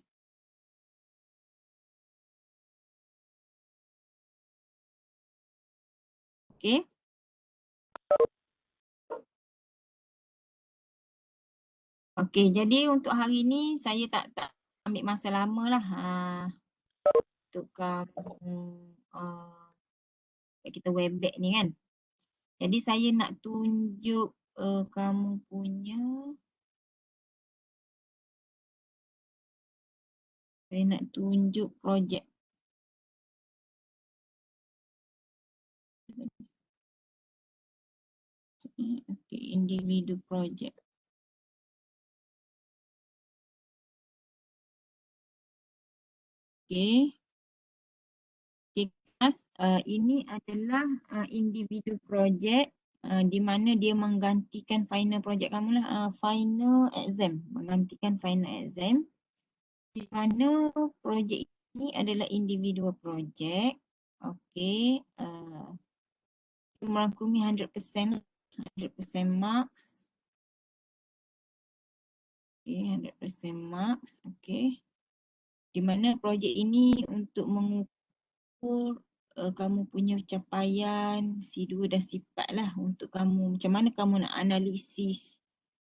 Okay. Okay, jadi untuk hari ni saya tak ambil masa lama lah. Untuk kamu kita Webex ni kan. Jadi saya nak tunjuk kamu punya. Saya nak tunjuk projek. Okay, individu projek. Okay. Okay, class. Ini adalah individu projek di mana dia menggantikan final projek kamu lah. Final exam. Menggantikan final exam. Di mana projek ini adalah individual projek. Okay. Merangkumi 100% marks. Okay, 100% marks. Okay. Di mana projek ini untuk mengukur kamu punya capaian C2 dan C4 lah untuk kamu. Macam mana kamu nak analisis,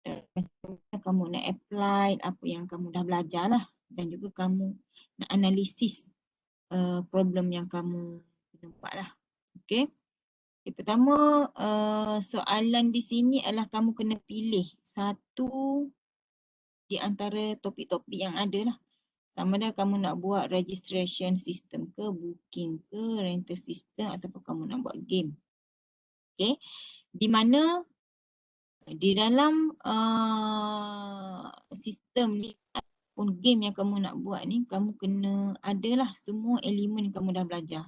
macam mana kamu nak apply apa yang kamu dah belajar lah. Dan juga kamu nak analisis problem yang kamu kena buat lah. Okay. Pertama, soalan di sini adalah kamu kena pilih satu di antara topik-topik yang ada lah. Sama ada kamu nak buat registration system ke, booking ke, rental system ataupun kamu nak buat game. Okay. Di mana di dalam sistem ni ataupun game yang kamu nak buat ni, kamu kena adalah semua elemen yang kamu dah belajar.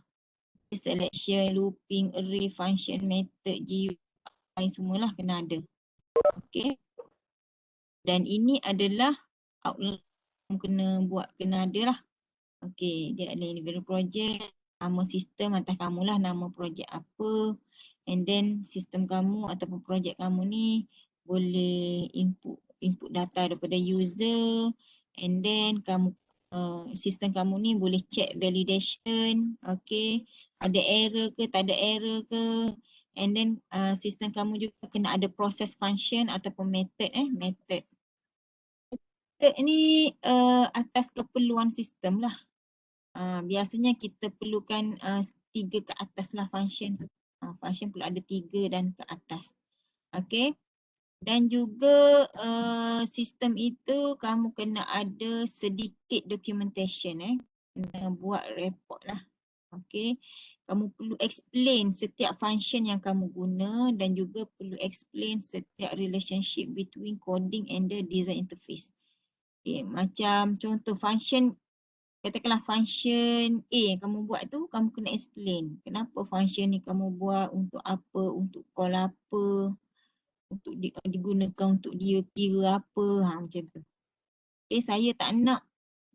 Selection, looping, array, function, method, GUI semualah kena ada. Okay. Dan ini adalah outline kamu kena buat, kena ada lah. Okay, dia ada individual project, nama sistem atas kamu lah, nama projek apa. And then sistem kamu ataupun projek kamu ni boleh input data daripada user. And then kamu sistem kamu ni boleh check validation. Okay, ada error ke, tak ada error ke. And then sistem kamu juga kena ada process function ataupun method. Method ni atas keperluan sistem lah. Biasanya kita perlukan 3 ke atas lah function tu. Function perlu ada 3 dan ke atas. Okay. Dan juga sistem itu kamu kena ada sedikit documentation. Kena buat report lah. Okay. Kamu perlu explain setiap function yang kamu guna dan juga perlu explain setiap relationship between coding and the design interface. Okay. Macam contoh function, katakanlah function A yang kamu buat tu, kamu kena explain kenapa function ni kamu buat, untuk apa, untuk call apa, untuk digunakan untuk dia kira apa, macam tu. Okay, saya tak nak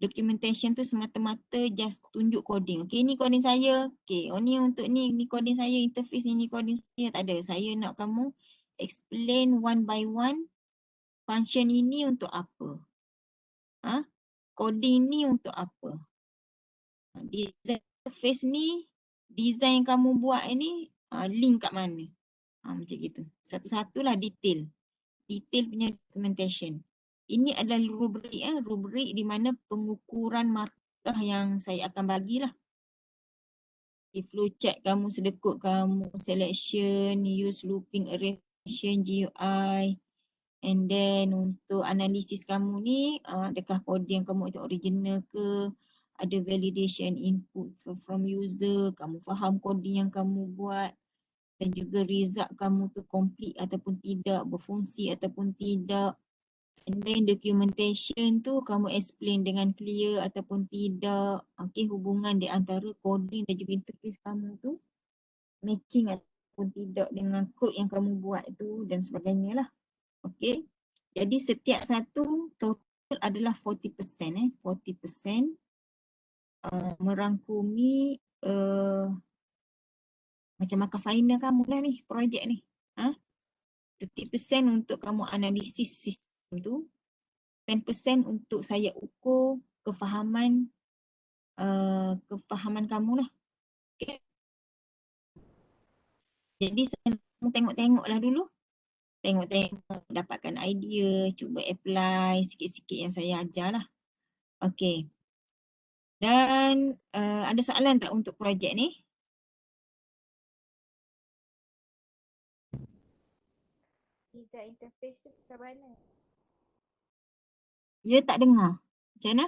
documentation tu semata-mata just tunjuk coding. Okay, ni coding saya. Okay, ni untuk ni coding saya, interface ni coding saya. Tak ada. Saya nak kamu explain one by one function ini untuk apa. Coding ni untuk apa. Design interface ni, design yang kamu buat ni link kat mana. Macam gitu. Satu-satulah detail. Detail punya documentation. Ini adalah rubrik. Rubrik di mana pengukuran markah yang saya akan bagilah. Di flowchart kamu, sedekut kamu, selection, use looping, array, function, GUI. And then untuk analisis kamu ni, adakah coding yang kamu itu original ke, ada validation input from user, kamu faham coding yang kamu buat, dan juga result kamu tu complete ataupun tidak, berfungsi ataupun tidak. And then documentation tu kamu explain dengan clear ataupun tidak. Okay, hubungan di antara coding dan juga interface kamu tu matching ataupun tidak dengan code yang kamu buat tu dan sebagainya lah. Okay. Jadi setiap satu total adalah 40%. 40% merangkumi macam markah final kamu lah ni, projek ni. 30% untuk kamu analisis sistem tu. 10% untuk saya ukur kefahaman kamu lah. Okay. Jadi saya tengok-tengok lah dulu. Tengok-tengok, dapatkan idea, cuba apply sikit-sikit yang saya ajar lah. Okay. Dan ada soalan tak untuk projek ni? Design interface tu macam mana? Ya, tak dengar. Macam mana?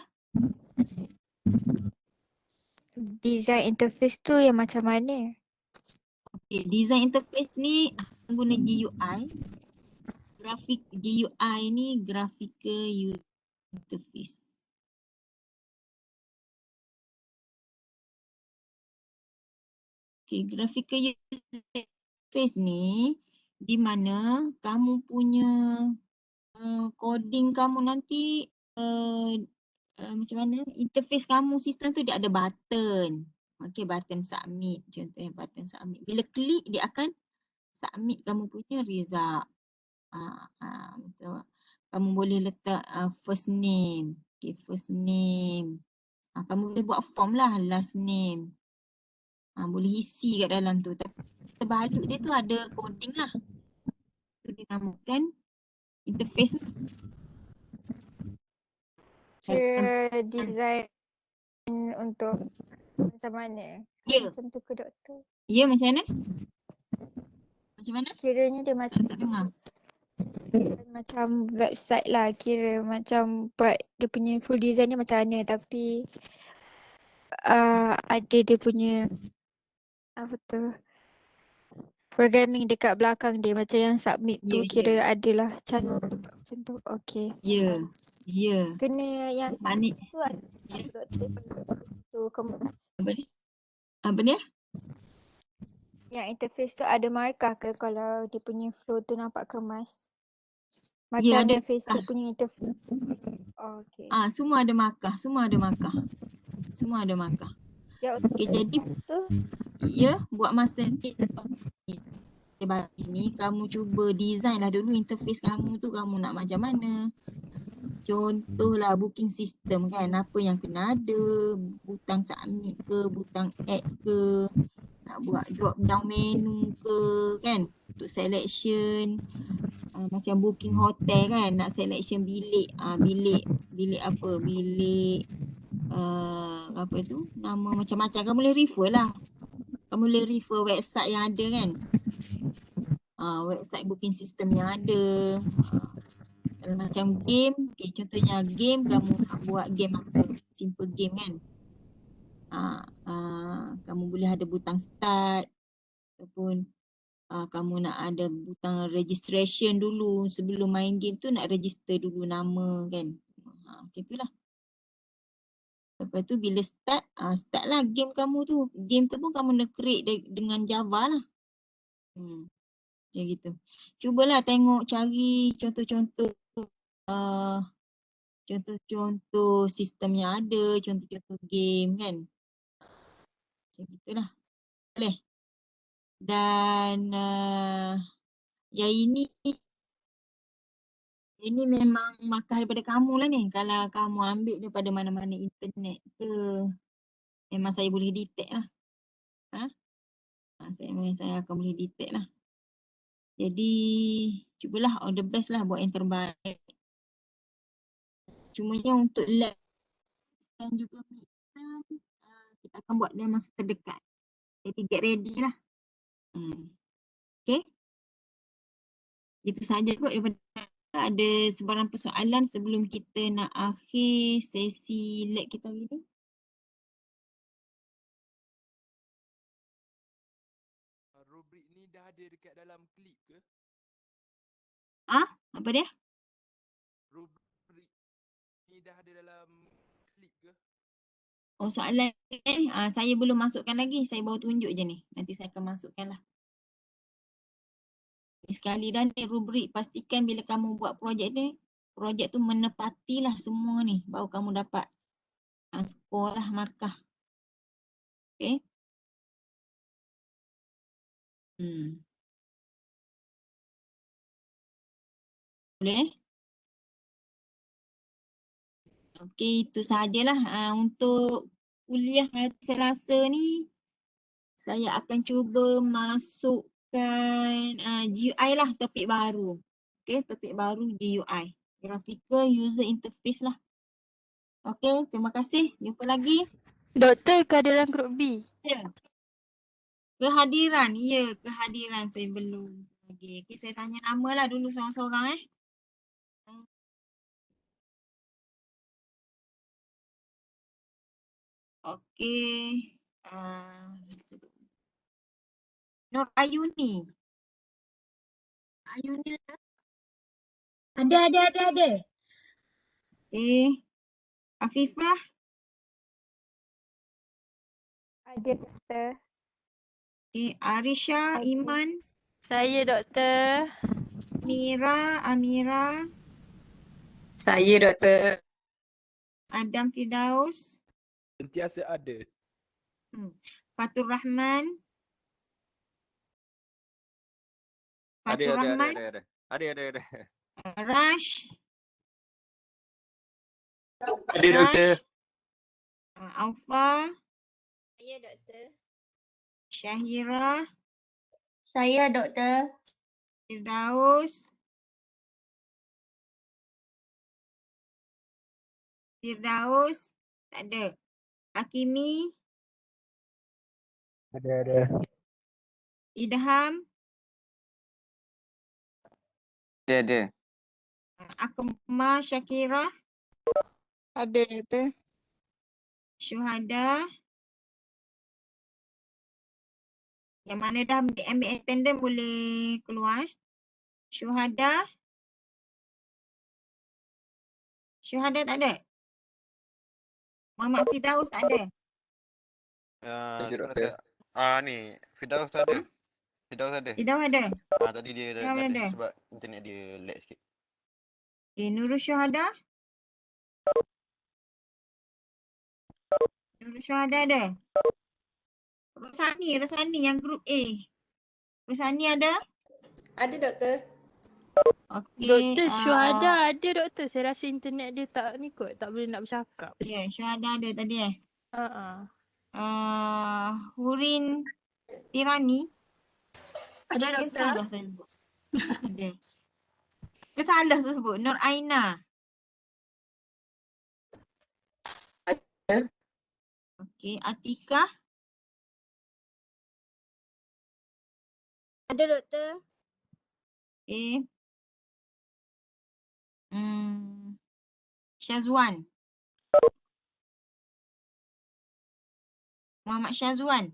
Design interface tu yang macam mana? Okay, design interface ni guna GUI. Grafik GUI ni graphical user interface. Okay, graphical user interface ni di mana kamu punya coding kamu nanti macam mana? Interface kamu sistem tu dia ada button. Okay, button submit. Contohnya button submit. Bila klik dia akan submit kamu punya result. Betul. Kamu boleh letak first name. Okay, first name. Kamu boleh buat form lah, last name. Boleh isi kat dalam tu. Tapi terbalik dia tu ada coding lah. Itu dinamakan interface tu. Kira design untuk macam mana? Ya. Macam tu ke doktor? Ya, macam mana? Macam mana? Kiranya dia macam Tak dengar. macam website lah, kira macam buat dia punya full design dia macam mana, tapi ada dia punya apa tu, programming dekat belakang dia macam yang submit tu, Ya, kira adalah cara macam tu. Okay. Ya. Ya. Kena yang Manik. tu ada doktor tu kemas. Apa ni? Apa dia? Yang interface tu ada markah ke kalau dia punya flow tu nampak kemas? Macam Ya, ada yang Facebook punya interface. Oh, okay. Semua ada markah. Semua ada markah. Semua ada markah. Ya, untuk Okay, jadi tu ya, buat masa ni kamu cuba design lah dulu interface kamu tu kamu nak macam mana. Contohlah booking system kan, apa yang kena ada, butang submit ke, butang add ke, nak buat drop down menu ke kan, untuk selection. Macam booking hotel kan, nak selection bilik, bilik apa, bilik apa tu, nama macam-macam. Kamu boleh refer lah. Kamu boleh refer website yang ada kan. Website booking system yang ada. Kalau macam game, okay, contohnya game, kamu nak buat game apa? Simple game kan. Kamu boleh ada butang start ataupun kamu nak ada butang registration dulu sebelum main game tu, nak register dulu nama kan. Macam itulah. Lepas tu bila start lah game kamu tu. Game tu pun kamu nak create dengan Java lah. Macam gitu. Cubalah tengok, cari contoh-contoh contoh-contoh sistem yang ada, contoh-contoh game kan. Macam gitulah. Boleh. Dan yang ini memang markah daripada kamu lah ni. Kalau kamu ambil daripada mana-mana internet ke, memang saya boleh detect lah. Saya akan boleh detect lah. Jadi cubalah all the best lah, buat yang terbaik. Cumanya untuk lab dan juga midterm, kita akan buat dalam masa terdekat. Jadi get ready lah. Okay. Itu sahaja kot daripada ada sebarang persoalan sebelum kita nak akhir sesi lab kita hari ni. Rubrik ni dah ada dekat dalam klip ke? Apa dia? Rubrik ni dah ada dalam klip ke? Oh, soalan saya belum masukkan lagi. Saya baru tunjuk je ni. Nanti saya akan masukkan lah. Sekali dah ni rubrik, pastikan bila kamu buat projek ni, projek tu menepatilah semua ni. Baru kamu dapat skor lah, markah. Okay. Boleh? Okey, itu sahajalah untuk kuliah hari Selasa ni. Saya akan cuba masukkan GUI lah, topik baru. Okey, topik baru GUI. Graphical User Interface lah. Okey, terima kasih. Jumpa lagi. Doktor, kehadiran grup B. Ya. Kehadiran, ya, kehadiran saya belum lagi. Okey, saya tanya nama lah dulu seorang-seorang Okey. Nur Ayuni. Ayuni ada? Ada. Okey. Afifah. Ada doktor. Okey. Arisha, Ada. Iman. Saya doktor. Amira. Saya doktor. Adam Firdaus. Sentiasa ada. Fatur Rahman. Ada. Ada. Rash. Ada doktor. Aufa. Saya doktor. Syahira. Saya doktor. Firdaus. Tak ada. Hakimi. Ada. Idham. Ada. Akmal Syakira. Ada doktor. Syuhada. Yang mana dah ambil attendance boleh keluar. Syuhada tak ada. Muhammad Firdaus tak ada. Doktor. Ni Firdaus tu ada. Firdaus ada. Firdaus ada. Tadi dia Firdaus tak ada. ada sebab internet dia lag sikit. Okay, Nurul Syuhada. Ada. Rosani yang grup A. Rosani ada? Ada doktor. Okey. Doktor, Syuhada ada doktor. Saya rasa internet dia tak ni kot. Tak boleh nak bercakap. Ya, Syuhada ada tadi Hurin Tirani. Ada doktor. Kesalah saya sebut. Ada. Kesalah saya sebut. Nur Aina. Ada. Okey, Atika. Ada doktor. Okey. Syazwan. Muhammad Syazwan.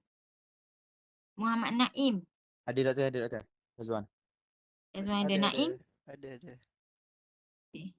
Muhammad Naim. Ada doktor. Azwan. Syazwan ada. Naim. Ada. Okey.